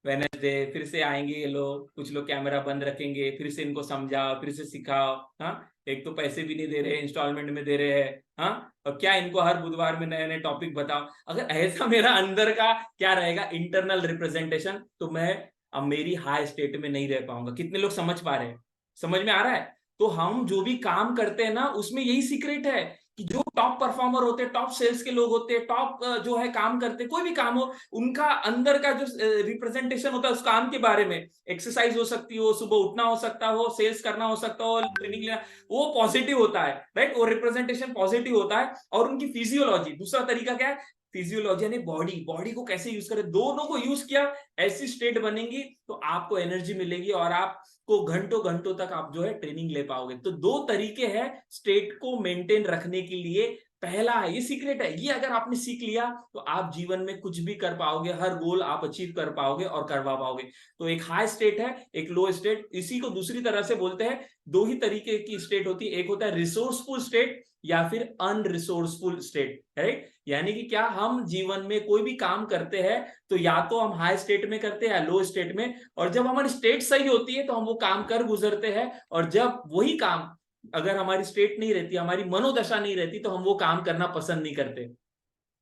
वेनेसडे फिर से आएंगे ये लोग, कुछ लोग कैमरा बंद रखेंगे, फिर से इनको समझाओ, फिर से सिखाओ। हाँ, एक तो पैसे भी नहीं दे रहे, इंस्टॉलमेंट में दे रहे हैं। हाँ, और क्या इनको हर बुधवार में नए नए टॉपिक बताओ। अगर ऐसा मेरा अंदर का क्या रहेगा, इंटरनल रिप्रेजेंटेशन, तो मैं अब मेरी हाई स्टेट में नहीं रह पाऊंगा। कितने लोग समझ पा रहे हैं, समझ में आ रहा है। तो हम जो भी काम करते हैं ना, उसमें यही सीक्रेट है कि जो टॉप परफॉर्मर होते हैं, टॉप सेल्स के लोग होते हैं, टॉप जो है काम करते हैं, कोई भी काम हो, उनका अंदर का जो रिप्रेजेंटेशन होता है उस काम के बारे में, एक्सरसाइज हो सकती हो, सुबह उठना हो सकता हो, सेल्स करना हो सकता हो, ट्रेनिंग लेना, वो पॉजिटिव होता है, राइट। वो रिप्रेजेंटेशन पॉजिटिव होता है। और उनकी फिजियोलॉजी, दूसरा तरीका क्या है, फिजियोलॉजी यानी बॉडी, बॉडी को कैसे यूज करें, दोनों को यूज किया, ऐसी स्टेट बनेगी तो आपको एनर्जी मिलेगी और आपको घंटों घंटों तक आप जो है ट्रेनिंग ले पाओगे। तो दो तरीके हैं स्टेट को मेंटेन रखने के लिए। पहला है, ये सीक्रेट है, ये अगर आपने सीख लिया तो आप जीवन में कुछ भी कर पाओगे, हर गोल आप अचीव कर पाओगे और करवा पाओगे। तो एक हाई स्टेट है, एक लो स्टेट। इसी को दूसरी तरह से बोलते हैं, दो ही तरीके की स्टेट होती है, एक होता है रिसोर्सफुल स्टेट या फिर अनरिसोर्सफुल स्टेट, राइट। यानी कि क्या हम जीवन में कोई भी काम करते हैं तो या तो हम हाई स्टेट में करते हैं या लो स्टेट में, और जब हमारी स्टेट सही होती है तो हम वो काम कर गुजरते हैं, और जब वही काम, अगर हमारी स्टेट नहीं रहती, हमारी मनोदशा नहीं रहती, तो हम वो काम करना पसंद नहीं करते।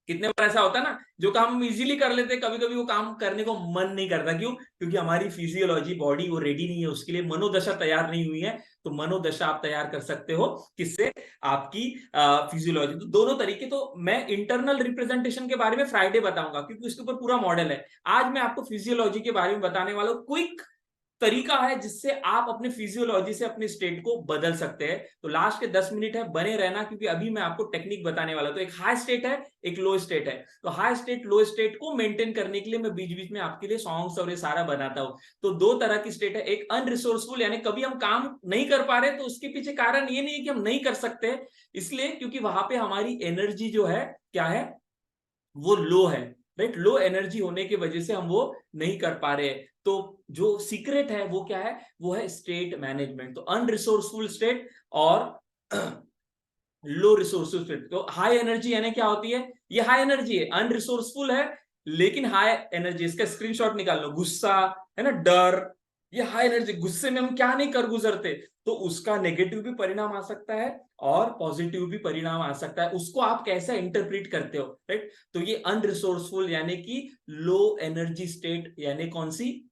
कितने बार ऐसा होता है ना, जो काम हम इजीली कर लेते हैं, कभी कभी वो काम करने को मन नहीं करता, क्यों, क्योंकि हमारी फिजियोलॉजी, बॉडी वो रेडी नहीं है, उसके लिए मनोदशा तैयार नहीं हुई है। तो मनोदशा आप तैयार कर सकते हो किससे, आपकी फिजियोलॉजी। तो दोनों तरीके। तो मैं इंटरनल रिप्रेजेंटेशन के बारे में फ्राइडे बताऊंगा, क्योंकि उसके ऊपर पूरा मॉडल है। आज मैं आपको फिजियोलॉजी के बारे में बताने वाला हूं, क्विक तरीका है जिससे आप अपने फिजियोलॉजी से अपने स्टेट को बदल सकते हैं। तो लास्ट के 10 मिनट है, बने रहना, क्योंकि अभी मैं आपको टेक्निक बताने वाला हूं। तो एक हाई स्टेट है, एक लो स्टेट है। तो हाई स्टेट लो स्टेट को मेंटेन करने के लिए मैं बीच बीच में आपके लिए सॉन्ग्स और ये सारा बनाता हूं। तो दो तरह की स्टेट है, एक अनरिसोर्सफुल, यानी कभी हम काम नहीं कर पा रहे, तो उसके पीछे कारण ये नहीं है कि हम नहीं कर सकते, इसलिए क्योंकि वहां पे हमारी एनर्जी जो है, क्या है, वो लो है, राइट। लो एनर्जी होने की वजह से हम वो नहीं कर पा रहे। तो जो सीक्रेट है वो क्या है, वो है स्टेट मैनेजमेंट। तो अनरिसोर्सफुल स्टेट और लो रिसोर्सफुल स्टेट। तो हाई एनर्जी यानी क्या होती है, ये हाई एनर्जी है, अनरिसोर्सफुल है लेकिन हाई एनर्जी। इसका स्क्रीनशॉट निकाल लो, गुस्सा है ना, डर, ये हाई एनर्जी। गुस्से में हम क्या नहीं कर गुजरते, तो उसका नेगेटिव भी परिणाम आ सकता है और पॉजिटिव भी परिणाम आ सकता है। उसको आप कैसे इंटरप्रेट करते हो, राइट। तो ये अनरिसोर्सफुल यानी कि लो एनर्जी स्टेट, यानी कौन सी,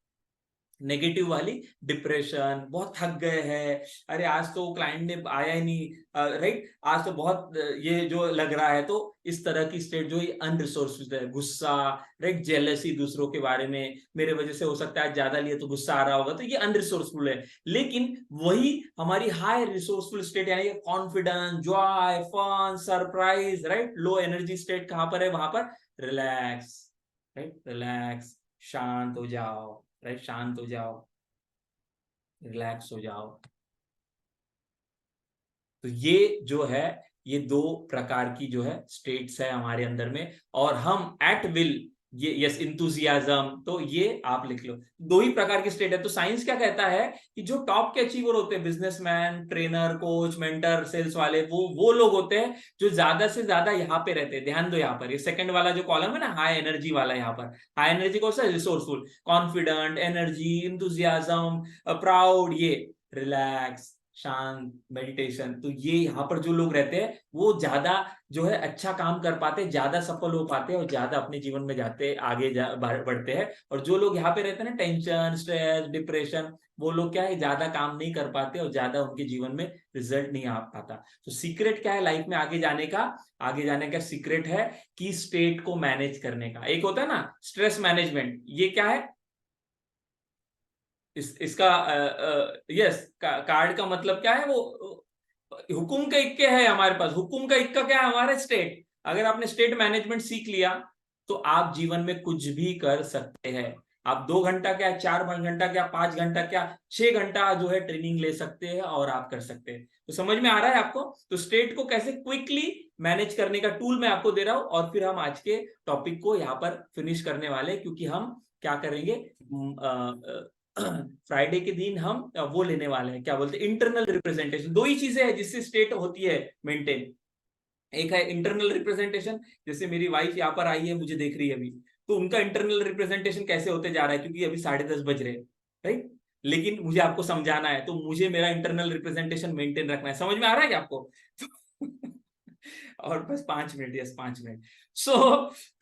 नेगेटिव वाली, डिप्रेशन, बहुत थक गए हैं, अरे आज तो क्लाइंट ने आया ही नहीं, राइट, आज तो बहुत ये जो लग रहा है। तो इस तरह की स्टेट जो ये अनरिसोर्सफुल है, गुस्सा, राइट, जेलसी दूसरों के बारे में, मेरे वजह से हो सकता है ज्यादा लिए तो गुस्सा आ रहा होगा, तो ये अनरिसोर्सफुल है। लेकिन वही हमारी हाई रिसोर्सफुल स्टेट, यानी confidence, joy, fun, surprise, right. Low energy state कहां पर है, वहां पर रिलैक्स, राइट, रिलैक्स, शांत हो जाओ, राइट, शांत हो जाओ, रिलैक्स हो जाओ। तो ये जो है, ये दो प्रकार की जो है स्टेट्स है हमारे अंदर में, और हम एट विल, ये यस, इंथुजियाज्म, तो ये आप लिख लो, दो ही प्रकार की स्टेट है। तो साइंस क्या कहता है कि जो टॉप के अचीवर होते हैं, businessman, trainer, coach, mentor, sales वाले, वो लोग होते हैं जो ज्यादा से ज्यादा यहाँ पे रहते हैं। ध्यान दो, यहाँ पर ये सेकंड वाला जो कॉलम है ना, हाई एनर्जी वाला, यहाँ पर हाई एनर्जी कौन सा, resourceful, confident, energy, enthusiasm, proud, ये रिलैक्स, शांत, मेडिटेशन। तो ये यहाँ पर जो लोग रहते हैं वो ज्यादा जो है अच्छा काम कर पाते हैं, ज्यादा सफल हो पाते हैं और ज्यादा अपने जीवन में जाते आगे बढ़ते हैं। और जो लोग यहाँ पे रहते हैं ना, टेंशन, स्ट्रेस, डिप्रेशन, वो लोग क्या है, ज्यादा काम नहीं कर पाते और ज्यादा उनके जीवन में रिजल्ट नहीं आ पाता। तो सीक्रेट क्या है लाइफ में आगे जाने का, आगे जाने का सीक्रेट है कि स्टेट को मैनेज करने का। एक होता है ना स्ट्रेस मैनेजमेंट, ये क्या है, इसका यस, कार्ड का मतलब क्या है, वो हुकुम का इक्के है हमारे पास। हुकुम का इक्का क्या है, हमारा स्टेट। अगर आपने स्टेट मैनेजमेंट सीख लिया तो आप जीवन में कुछ भी कर सकते हैं। आप 2 घंटा क्या, 4 घंटा क्या, 5 घंटा क्या, 6 घंटा जो है ट्रेनिंग ले सकते हैं और आप कर सकते हैं। तो समझ में आ रहा है आपको? तो स्टेट को कैसे क्विकली मैनेज करने का टूल मैं आपको दे रहा हूं, और फिर हम आज के टॉपिक को यहाँ पर फिनिश करने वाले, क्योंकि हम क्या करेंगे, फ्राइडे के दिन हम वो लेने वाले हैं, क्या बोलते हैं, इंटरनल रिप्रेजेंटेशन। दो ही चीजें हैं जिससे स्टेट होती है मेंटेन। एक है इंटरनल रिप्रेजेंटेशन, जैसे मेरी वाइफ यहाँ पर आई है, मुझे देख रही है अभी, तो उनका इंटरनल रिप्रेजेंटेशन कैसे होते जा रहा है, क्योंकि अभी 10:30 बज रहे हैं, राइट। लेकिन मुझे आपको समझाना है, तो मुझे मेरा इंटरनल रिप्रेजेंटेशन मेंटेन रखना है। समझ में आ रहा है क्या आपको? और बस 5 मिनट, यस 5 मिनट। सो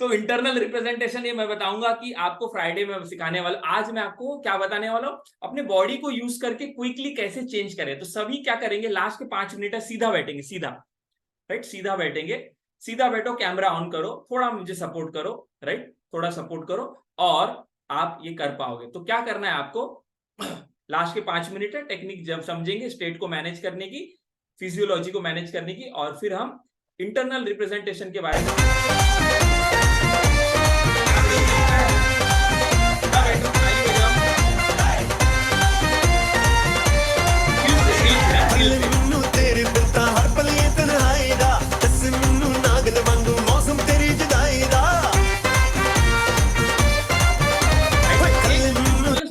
तो इंटरनल रिप्रेजेंटेशन ये मैं बताऊंगा कि आपको फ्राइडे में सिखाने वाला। आज मैं आपको क्या बताने वाला हूं, अपने बॉडी को यूज करके क्विकली कैसे चेंज करें। तो सभी क्या करेंगे, लास्ट के 5 मिनट है, सीधा बैठेंगे, सीधा, राइट, सीधा बैठेंगे। सीधा बैठो, कैमरा ऑन करो, थोड़ा मुझे सपोर्ट करो, राइट, थोड़ा सपोर्ट करो, और आप ये कर पाओगे। तो क्या करना है आपको, लास्ट के 5 मिनट है, टेक्निक जब समझेंगे स्टेट को मैनेज करने की, फिजियोलॉजी को मैनेज करने की, और फिर हम इंटरनल रिप्रेजेंटेशन के बारे में।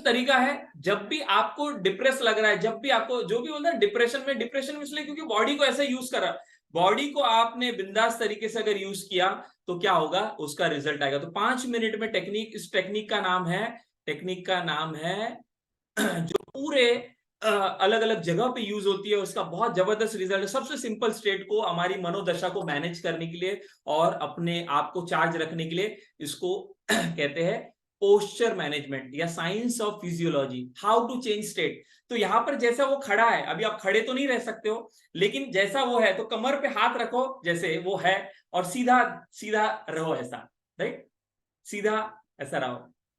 तरीका है, जब भी आपको डिप्रेस लग रहा है, जब भी आपको जो भी बोलता है डिप्रेशन में इसलिए क्योंकि बॉडी को ऐसे यूज करा, बॉडी को आपने बिंदास तरीके से अगर यूज किया तो क्या होगा, उसका रिजल्ट आएगा। तो 5 मिनट में टेक्निक, इस टेक्निक का नाम है जो पूरे अलग अलग जगह पे यूज होती है, उसका बहुत जबरदस्त रिजल्ट है। सबसे सिंपल स्टेट को, हमारी मनोदशा को मैनेज करने के लिए और अपने आप को चार्ज रखने के लिए, इसको कहते हैं पोस्चर मैनेजमेंट या science of physiology, how to change state. तो यहां पर जैसा वो खड़ा है, अभी आप खड़े तो नहीं रह सकते हो, लेकिन जैसा वो है, तो कमर पे हाथ रखो जैसे वो है, और सीधा सीधा रहो ऐसा, राइट, सीधा ऐसा रहो।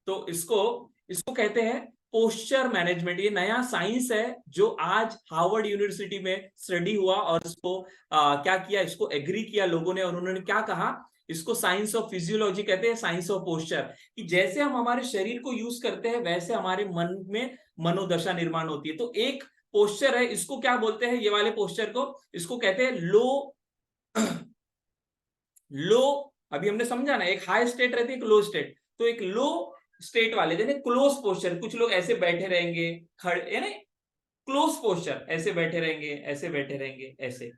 तो इसको इसको कहते हैं पोस्चर मैनेजमेंट। ये नया साइंस है जो आज हार्वर्ड यूनिवर्सिटी में स्टडी हुआ, और इसको क्या किया, इसको एग्री किया लोगों ने, और उन्होंने क्या कहा, इसको साइंस ऑफ फिजियोलॉजी कहते हैं, साइंस ऑफ पोस्चर। कि जैसे हम हमारे शरीर को यूज करते हैं, वैसे हमारे मन में मनोदशा निर्माण होती है। तो एक पोस्चर है, इसको क्या बोलते हैं, ये वाले पोस्चर को, इसको कहते हैं लो लो। अभी हमने समझा ना, एक हाई स्टेट रहती है, एक लो स्टेट। तो एक लो स्टेट वाले जैसे क्लोज पोस्चर, कुछ लोग ऐसे बैठे रहेंगे, खड़े यानी क्लोज पोस्चर, ऐसे बैठे रहेंगे, ऐसे बैठे रहेंगे, ऐसे।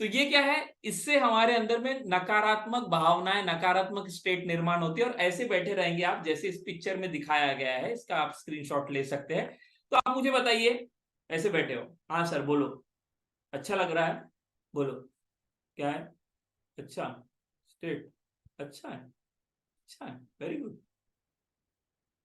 तो ये क्या है, इससे हमारे अंदर में नकारात्मक भावनाएं, नकारात्मक स्टेट निर्माण होती है, और ऐसे बैठे रहेंगे आप, जैसे इस पिक्चर में दिखाया गया है, इसका आप स्क्रीनशॉट ले सकते हैं। तो आप मुझे बताइए, ऐसे बैठे हो, हाँ सर बोलो, अच्छा लग रहा है, बोलो क्या है, अच्छा स्टेट, अच्छा है, अच्छा है, वेरी गुड।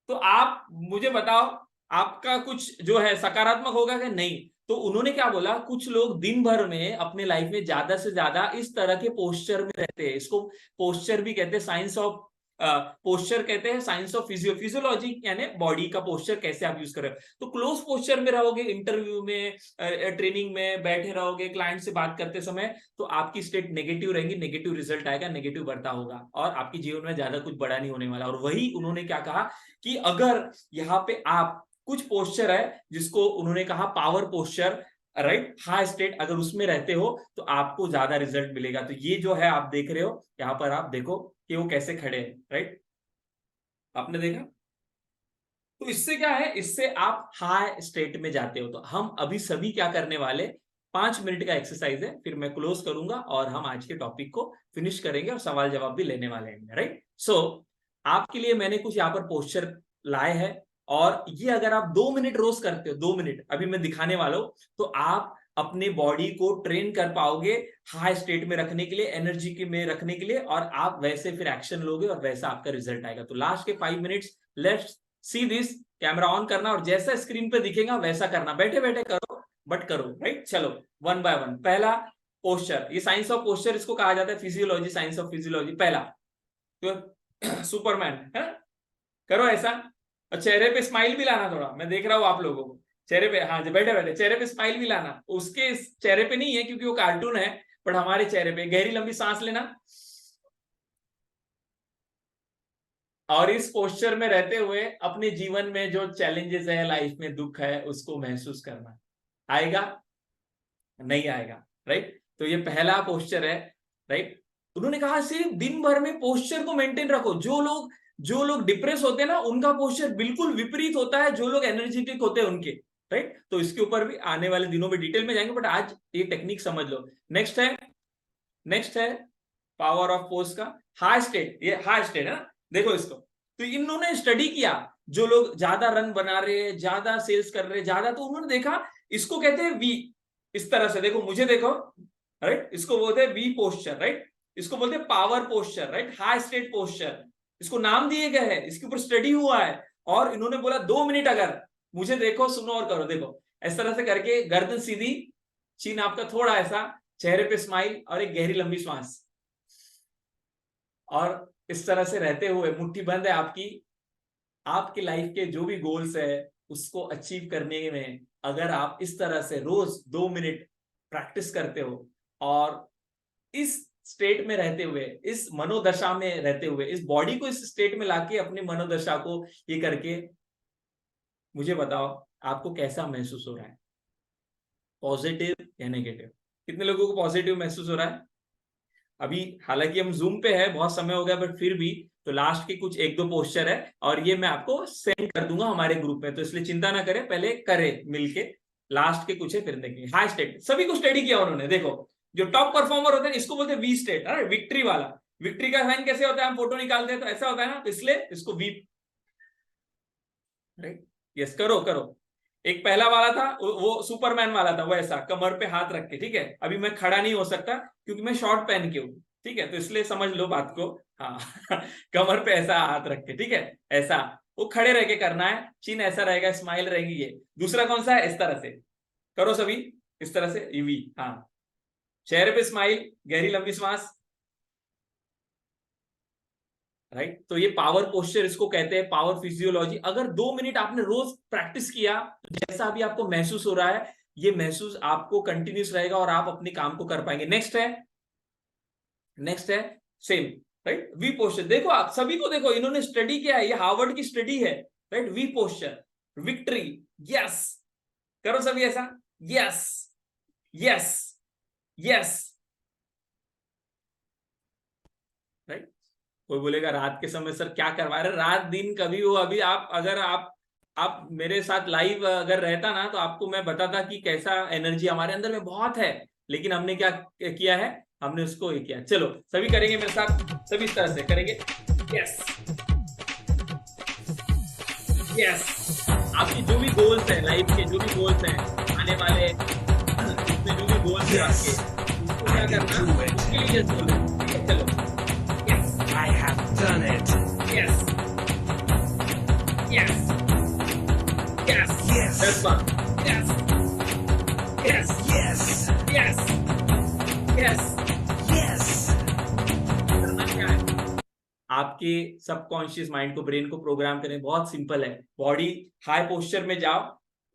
तो आप मुझे बताओ, आपका कुछ जो है सकारात्मक होगा कि नहीं? तो उन्होंने क्या बोला, कुछ लोग दिन भर में अपने लाइफ में ज्यादा से ज्यादा इस तरह के पोस्चर में रहते हैं। इसको पोस्चर भी कहते हैं, साइंस ऑफ पोस्चर कहते हैं, साइंस ऑफ फिजियोलॉजी, यानी बॉडी का पोस्चर कैसे आप यूज कर रहे हो। तो क्लोज पोस्चर में रहोगे, इंटरव्यू में, ट्रेनिंग में बैठे रहोगे, क्लाइंट से बात करते समय, तो आपकी स्टेट नेगेटिव रहेंगी, नेगेटिव रिजल्ट आएगा, नेगेटिव बढ़ता होगा, और आपके जीवन में ज्यादा कुछ बड़ा नहीं होने वाला। और वही उन्होंने क्या कहा कि अगर यहाँ पे आप कुछ पोस्चर है, जिसको उन्होंने कहा power posture, right, high state, अगर उसमें रहते हो तो आपको ज्यादा रिजल्ट मिलेगा। तो ये जो है आप देख रहे हो, यहाँ पर आप देखो कि वो कैसे खड़े हैं, राइट, आपने देखा। तो इससे क्या है, इससे आप हाई स्टेट में जाते हो। तो हम अभी सभी क्या करने वाले, 5 मिनट का एक्सरसाइज है, फिर मैं क्लोज करूंगा और हम आज के टॉपिक को फिनिश करेंगे और सवाल जवाब भी लेने वाले हैं, राइट। सो आपके लिए मैंने कुछ यहाँ पर पोस्चर लाए हैं, और ये अगर आप 2 मिनट रोज करते हो, 2 मिनट अभी मैं दिखाने वाला हूं, तो आप अपने बॉडी को ट्रेन कर पाओगे हाई स्टेट में रखने के लिए, एनर्जी के में रखने के लिए, और आप वैसे फिर एक्शन लोगे और वैसा आपका रिजल्ट आएगा। तो लास्ट के 5 minutes, let's see this. Camera on करना और जैसा स्क्रीन पे दिखेगा वैसा करना, बैठे बैठे करो बट करो, राइट। चलो वन बाय वन। पहला पोस्चर, ये साइंस ऑफ पोस्चर इसको कहा जाता है, फिजियोलॉजी, साइंस ऑफ फिजियोलॉजी। पहला तो सुपरमैन है, करो ऐसा, और चेहरे पे स्माइल भी लाना थोड़ा, मैं देख रहा हूं आप लोगों को चेहरे पे, हाँ जी बैठे बैठे चेहरे पे स्माइल भी लाना। उसके चेहरे पे नहीं है क्योंकि वो कार्टून है, बट हमारे चेहरे पे गहरी लंबी सांस लेना, और इस पोस्चर में रहते हुए अपने जीवन में जो चैलेंजेस है, लाइफ में दुख है, उसको महसूस करना। आएगा? नहीं आएगा, राइट? तो ये पहला पोस्चर है, राइट? उन्होंने कहा सिर्फ दिन भर में पोस्चर को मेंटेन रखो। जो लोग डिप्रेस होते हैं ना, उनका पोस्चर बिल्कुल विपरीत होता है जो लोग एनर्जेटिक होते हैं उनके, राइट? तो इसके ऊपर भी आने वाले दिनों में डिटेल में जाएंगे, बट आज ये टेक्निक समझ लो। नेक्स्ट है पावर ऑफ पोज का हाई स्टेट। ये हाई स्टेट है ना, देखो इसको। तो इन्होंने स्टडी किया, जो लोग ज्यादा रन बना रहे हैं, ज्यादा सेल्स कर रहे हैं, ज्यादा, तो उन्होंने देखा इसको कहते हैं वी। इस तरह से देखो, मुझे देखो, राइट? इसको बोलते हैं वी पोस्चर, राइट? इसको बोलते हैं power posture, right? High state posture, इसको नाम दिए गए हैं, इसके ऊपर स्टडी हुआ है। और इन्होंने बोला 2 मिनट अगर मुझे देखो, सुनो और करो। देखो इस तरह से करके, गर्दन सीधी, चीन आपका थोड़ा ऐसा, चेहरे पे स्माइल और एक गहरी लंबी श्वास, और इस तरह से रहते हुए मुट्ठी बंद है आपकी। आपके लाइफ के जो भी गोल्स है उसको अचीव करने में अगर आप इस तरह से रोज 2 मिनट प्रैक्टिस करते हो, और इस स्टेट में रहते हुए, इस मनोदशा में रहते हुए, इस बॉडी को इस स्टेट में लाके अपनी मनोदशा को ये करके, मुझे बताओ आपको कैसा महसूस हो रहा है, पॉजिटिव या नेगेटिव? कितने लोगों को पॉजिटिव महसूस हो रहा है? अभी हालांकि हम जूम पे है, बहुत समय हो गया, बट फिर भी तो लास्ट के कुछ 1-2 पोस्चर है, और ये मैं आपको सेंड कर दूंगा हमारे ग्रुप में, तो इसलिए चिंता ना करें, पहले करें मिलके। लास्ट के कुछ है, फिर देखेंगे। हाई स्टेट सभी को स्टडी किया उन्होंने। देखो जो टॉप परफॉर्मर होते हैं इसको बोलते हैं वी स्टेट, विक्ट्री वाला। विक्ट्री का साइन कैसे होता है, हम फोटो निकालते हैं तो ऐसा होता है ना, इसलिए इसको वी, राइट? यस, करो करो। एक पहला वाला था वो सुपरमैन वाला था, वो ऐसा कमर पे हाथ रख के, ठीक है? अभी मैं खड़ा नहीं हो सकता क्योंकि मैं शॉर्ट पहन के हूं, ठीक है? तो इसलिए समझ लो बात को, हाँ कमर पे ऐसा हाथ रख के, ठीक है? ऐसा वो खड़े रह के करना है, चिन ऐसा रहेगा, स्माइल रहेगी। ये दूसरा कौन सा है? इस तरह से करो सभी, इस तरह से वी, हाँ, चेहरे पे स्माइल, गहरी लंबी सांस, राइट? तो ये पावर पोस्चर इसको कहते हैं, पावर फिजियोलॉजी। अगर 2 मिनट आपने रोज प्रैक्टिस किया, तो जैसा अभी आपको महसूस हो रहा है, ये महसूस आपको कंटिन्यूस रहेगा और आप अपने काम को कर पाएंगे। नेक्स्ट है सेम, राइट? V posture. देखो आप सभी को देखो, इन्होंने स्टडी किया है, ये हार्वर्ड की स्टडी है, right? V posture, victory, yes, करो सभी ऐसा, यस यस यस, राइट? कोई बोलेगा रात के समय सर क्या करवा रहे, रात दिन कभी हो। अभी आप अगर आप मेरे साथ लाइव अगर रहता ना, तो आपको मैं बताता कि कैसा एनर्जी हमारे अंदर में बहुत है, लेकिन हमने क्या किया है, हमने उसको ये किया। चलो सभी करेंगे मेरे साथ, सभी इस तरह से करेंगे, यस यस। आपकी जो भी गोल्स है, लाइफ के जो भी गोल्स हैं, आने वाले जितने जो भी गोल्स हैं आपके, उसको क्या करना, उसके लिए यस बोलो, ठीक है? चलो, I have done it. yes yes yes Yes. that's one, yes yes Yes. yes yes। Yes. करना क्या है, आपके सबकॉन्शियस माइंड को, ब्रेन को प्रोग्राम करें। बहुत सिंपल है। बॉडी हाई पोस्चर में जाओ,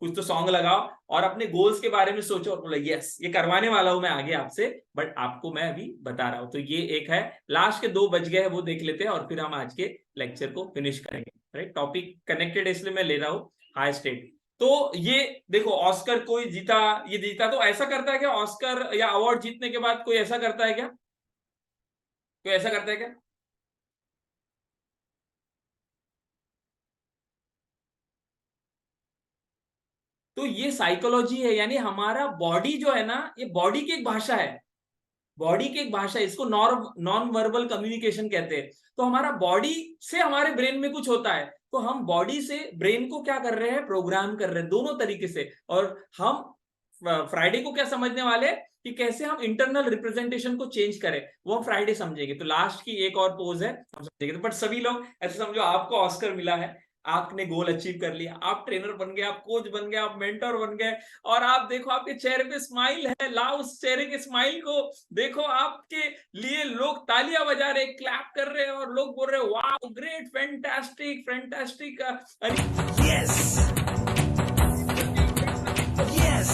कुछ तो सॉन्ग लगाओ और अपने गोल्स के बारे में सोचो और बोलो यस। ये करवाने वाला हूं मैं आगे आपसे, बट आपको मैं अभी बता रहा हूं। तो ये एक है। लास्ट के 2 बज गए हैं, वो देख लेते हैं और फिर हम आज के लेक्चर को फिनिश करेंगे, राइट? टॉपिक कनेक्टेड है इसलिए मैं ले रहा हूं हाई स्टेट। तो ये देखो, ऑस्कर कोई जीता, ये जीता, तो ऐसा करता है क्या? ऑस्कर या अवार्ड जीतने के बाद कोई ऐसा करता है क्या? कोई ऐसा करता है क्या? तो ये साइकोलॉजी है, यानी हमारा बॉडी जो है ना, ये बॉडी की एक भाषा है, बॉडी की एक भाषा है। इसको नॉन वर्बल कम्युनिकेशन कहते हैं। तो हमारा बॉडी से हमारे ब्रेन में कुछ होता है, तो हम बॉडी से ब्रेन को क्या कर रहे हैं, प्रोग्राम कर रहे हैं, दोनों तरीके से। और हम फ्राइडे को क्या समझने वाले हैं कि कैसे हम इंटरनल रिप्रेजेंटेशन को चेंज करें, वो हम फ्राइडे समझेंगे। तो लास्ट की एक और पोज है, हम समझेंगे। बट सभी लोग ऐसे समझो, आपको ऑस्कर मिला है, आपने गोल अचीव कर लिया, आप ट्रेनर बन गए, आप कोच बन गए, आप मेंटर बन गए, और आप देखो आपके चेहरे पे स्माइल है। लाओ उस चेहरे के स्माइल को देखो, आपके लिए लोग तालियां बजा रहे, क्लैप कर रहे हैं, और लोग बोल रहे हैं wow, great, fantastic fantastic. Yes. Yes.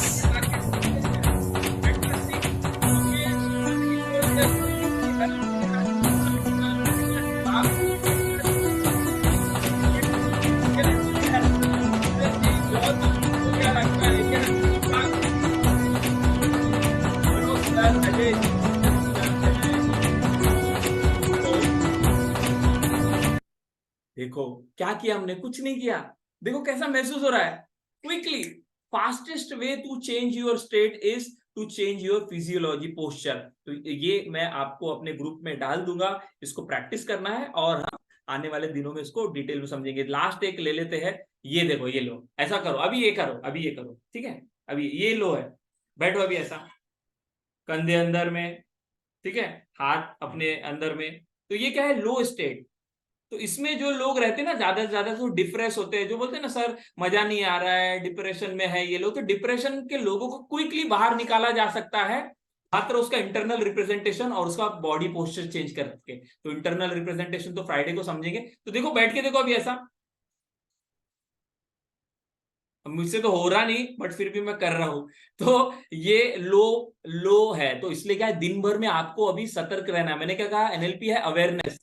देखो क्या किया हमने, कुछ नहीं किया। देखो कैसा महसूस हो रहा है। Quickly fastest way to change your state is to change your physiology posture. तो ये मैं आपको अपने ग्रुप में डाल दूंगा, इसको प्रैक्टिस करना है और हम आने वाले दिनों में इसको डिटेल में समझेंगे। लास्ट एक ले लेते हैं। ये देखो, ये लो, ऐसा करो, अभी ये करो, अभी ये करो, ठीक है। अभी ये लो है, बैठो अभी ऐसा, कंधे अंदर में, ठीक है, हाथ अपने अंदर में। तो ये क्या है, लो स्टेट। तो इसमें जो लोग रहते हैं ना, ज्यादा से ज्यादा जो डिप्रेस होते हैं, जो बोलते हैं ना सर मजा नहीं आ रहा है, डिप्रेशन में है ये लोग, तो डिप्रेशन के लोगों को क्विकली बाहर निकाला जा सकता है मात्र उसका इंटरनल रिप्रेजेंटेशन और उसका बॉडी पोस्चर चेंज करके। तो इंटरनल रिप्रेजेंटेशन तो फ्राइडे को समझेंगे। तो देखो बैठ के देखो अभी ऐसा, मुझसे तो हो रहा नहीं बट फिर भी मैं कर रहा हूं। तो ये लो लो है, तो इसलिए क्या है, दिन भर में आपको अभी सतर्क रहना है। मैंने क्या कहा, एनएलपी है अवेयरनेस,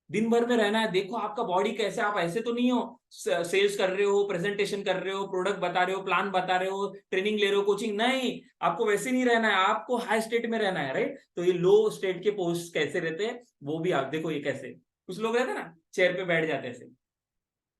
दिन भर में रहना है। देखो आपका बॉडी कैसे, आप ऐसे तो नहीं हो सेल्स कर रहे हो, प्रेजेंटेशन कर रहे हो, प्रोडक्ट बता रहे हो, प्लान बता रहे हो, ट्रेनिंग ले रहे हो, कोचिंग नहीं, आपको वैसे नहीं रहना है, आपको हाई स्टेट में रहना है, राइट। तो ये लो स्टेट के पोस्ट कैसे रहते हैं वो भी आप देखो। ये कैसे कुछ लोग रहते हैं ना, चेयर पे बैठ जाते हैं ऐसे।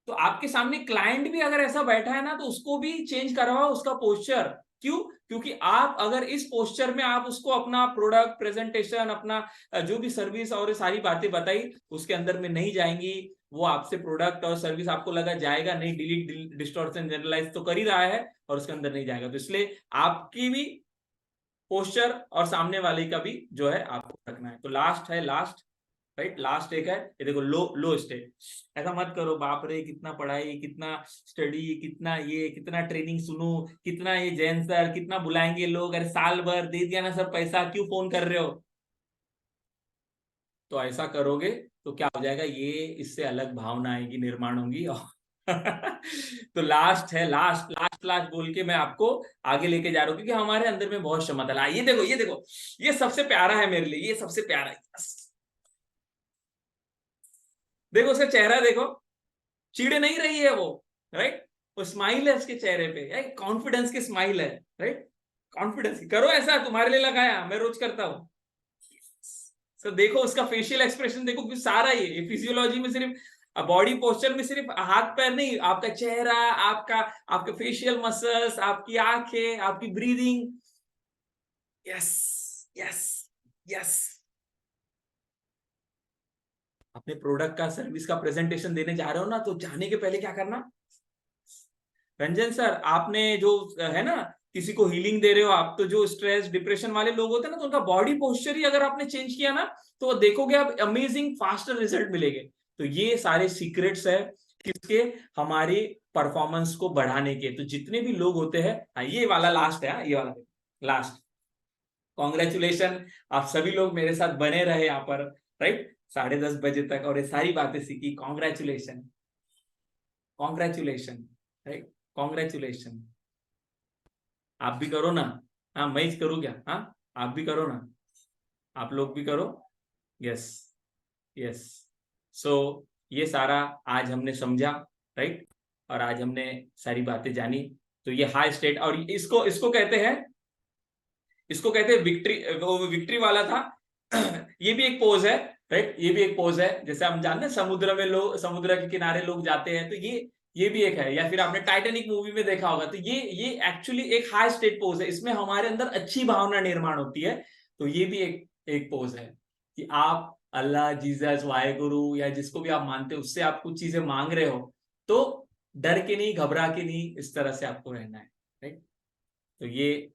तो आपके सामने क्लाइंट भी अगर ऐसा बैठा है ना, तो उसको भी चेंज करवाओ उसका पोस्चर। क्यों? क्योंकि आप अगर इस पोस्चर में आप उसको अपना प्रोडक्ट प्रेजेंटेशन, अपना जो भी सर्विस और सारी बातें बताई उसके अंदर में नहीं जाएंगी, वो आपसे प्रोडक्ट और सर्विस आपको लगा जाएगा नहीं, डिलीट डिस्टॉर्शन जनरलाइज तो कर ही रहा है और उसके अंदर नहीं जाएगा। तो इसलिए आपकी भी पोस्चर और सामने वाले का भी जो है आपको रखना है। तो लास्ट है, लास्ट, राइट, लास्ट एक है ये देखो, लो लो स्टेट। ऐसा मत करो, बाप रे कितना पढ़ाई, कितना स्टडी, कितना ये, कितना ट्रेनिंग सुनो, कितना ये जैन सर, कितना बुलाएंगे लोग, अरे साल भर दे दिया ना सर पैसा, क्यों फोन कर रहे हो। तो ऐसा करोगे तो क्या हो जाएगा, ये इससे अलग भावना आएगी, निर्माण होंगी। तो लास्ट है, लास्ट लास्ट लास्ट बोल के मैं आपको आगे लेके जा रहा हूं, क्योंकि हमारे अंदर में बहुत क्षमता है। ये देखो, ये देखो, ये सबसे प्यारा है मेरे लिए, ये सबसे प्यारा है। देखो उसका चेहरा देखो, चिढ़ नहीं रही है वो, राइट। वो स्माइल है उसके चेहरे पे, कॉन्फिडेंस की स्माइल है, राइट। कॉन्फिडेंस की करो, ऐसा तुम्हारे लिए लगाया, मैं रोज करता हूं। तो देखो उसका फेशियल एक्सप्रेशन देखो, कि सारा ये फिजियोलॉजी में सिर्फ बॉडी पोस्चर में सिर्फ हाथ पैर नहीं, आपका चेहरा, आपका फेशियल मसल्स, आपकी आंखें, आपकी ब्रीदिंग। Yes yes yes. अपने प्रोडक्ट का, सर्विस का प्रेजेंटेशन देने जा रहे हो ना, तो जाने के पहले क्या करना, रंजन सर आपने जो है ना, किसी को हीलिंग दे रहे हो आप, तो जो स्ट्रेस डिप्रेशन वाले लोग होते हैं ना, तो उनका बॉडी पोस्चर ही अगर आपने चेंज किया ना, तो देखोगे आप अमेजिंग फास्टर रिजल्ट मिलेंगे। तो ये सारे सीक्रेट्स है किसके, हमारी परफॉर्मेंस को बढ़ाने के। तो जितने भी लोग होते हैं, ये वाला लास्ट है, ये वाला लास्ट, कॉन्ग्रेचुलेशन, आप सभी लोग मेरे साथ बने रहे यहाँ पर, राइट, 10:30 बजे तक, और ये सारी बातें सीखी। Congratulation, congratulation, right, congratulation. आप भी करो ना, हाँ मैं ही करूँ क्या, हाँ आप भी करो ना, आप लोग भी करो। Yes yes. सो ये सारा आज हमने समझा, राइट, और आज हमने सारी बातें जानी। तो ये हाई स्टेट, और इसको कहते हैं विक्ट्री, वो विक्ट्री वाला था। ये भी एक पोज है, राइट, ये भी एक पोज है। जैसे हम जानते हैं समुद्र में लोग, समुद्र के किनारे लोग जाते हैं, तो ये भी एक है। या फिर आपने टाइटैनिक मूवी में देखा होगा, तो ये एक्चुअली एक हाई स्टेट पोज है। इसमें हमारे अंदर अच्छी भावना निर्माण होती है। तो ये भी एक पोज है कि आप अल्लाह, जीसस, वाहेगुरु या जिसको भी आप मानते हो, उससे आप कुछ चीजें मांग रहे हो, तो डर के नहीं, घबरा के नहीं, इस तरह से आपको रहना है, राइट। तो ये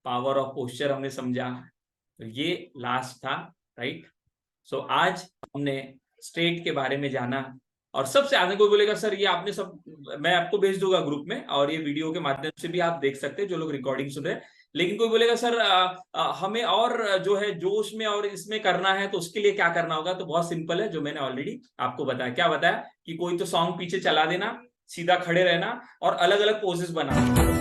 पावर ऑफ पोस्चर हमने समझा। तो ये लास्ट था, राइट। सो आज हमने स्टेट के बारे में जाना। और सबसे आगे कोई बोलेगा सर ये आपने सब, मैं आपको भेज दूंगा ग्रुप में, और ये वीडियो के माध्यम से भी आप देख सकते हैं जो लोग रिकॉर्डिंग सुन रहे हैं। लेकिन कोई बोलेगा सर हमें और जो है जोश में और इसमें करना है, तो उसके लिए क्या करना होगा। तो बहुत सिंपल है, जो मैंने ऑलरेडी आपको बताया। क्या बताया कि कोई तो सॉन्ग पीछे चला देना, सीधा खड़े रहना और अलग अलग पोजेस बनाना।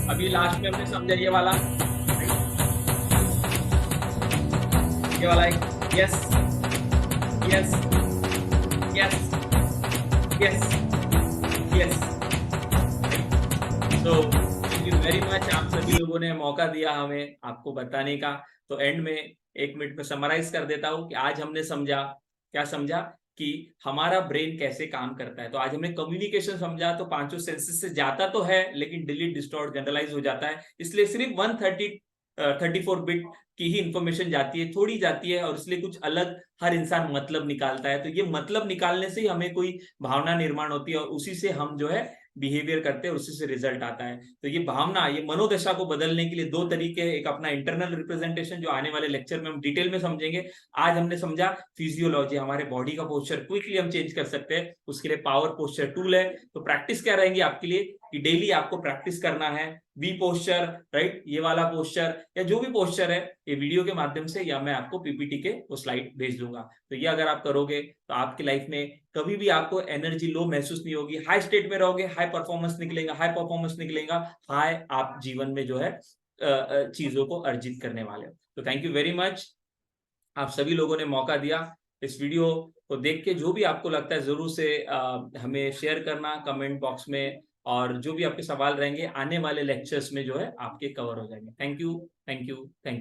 अभी लास्ट में हमने समझा ये वाला एक yes yes yes yes yes. तो थैंक यू वेरी मच, आप सभी लोगों ने मौका दिया हमें आपको बताने का। तो एंड में 1 मिनट में समराइज कर देता हूँ कि आज हमने समझा, क्या समझा कि हमारा ब्रेन कैसे काम करता है। तो आज हमने कम्युनिकेशन समझा, तो पांचों सेंसेस से जाता तो है लेकिन डिलीट, डिस्टॉर्ट, जनरलाइज हो जाता है, इसलिए सिर्फ 134 बिट की ही इंफॉर्मेशन जाती है, थोड़ी जाती है, और इसलिए कुछ अलग हर इंसान मतलब निकालता है। तो ये मतलब निकालने से ही हमें कोई भावना निर्माण होती है और उसी से हम जो है बिहेवियर करते हैं, उसी से रिजल्ट आता है। तो ये भावना, ये मनोदशा को बदलने के लिए 2 तरीके हैं। एक अपना इंटरनल रिप्रेजेंटेशन, जो आने वाले लेक्चर में हम डिटेल में समझेंगे। आज हमने समझा फिजियोलॉजी, हमारे बॉडी का पोस्चर क्विकली हम चेंज कर सकते हैं, उसके लिए पावर पोस्चर टूल है। तो प्रैक्टिस क्या रहेंगी आपके लिए कि डेली आपको प्रैक्टिस करना है वी पोस्चर, राइट, ये वाला पोस्चर या जो भी पोस्चर है, ये वीडियो के माध्यम से या मैं आपको पीपीटी के वो स्लाइड भेज दूंगा। तो ये अगर आप करोगे तो आपकी लाइफ में कभी भी आपको एनर्जी लो महसूस नहीं होगी, हाई स्टेट में रहोगे, हाई परफॉर्मेंस निकलेगा, हाई आप जीवन में जो है चीजों को अर्जित करने वाले हो। तो थैंक यू वेरी मच, आप सभी लोगों ने मौका दिया। इस वीडियो को देख के जो भी आपको लगता है जरूर से हमें शेयर करना कमेंट बॉक्स में, और जो भी आपके सवाल रहेंगे आने वाले लेक्चर्स में जो है आपके कवर हो जाएंगे। Thank you, thank you, thank you.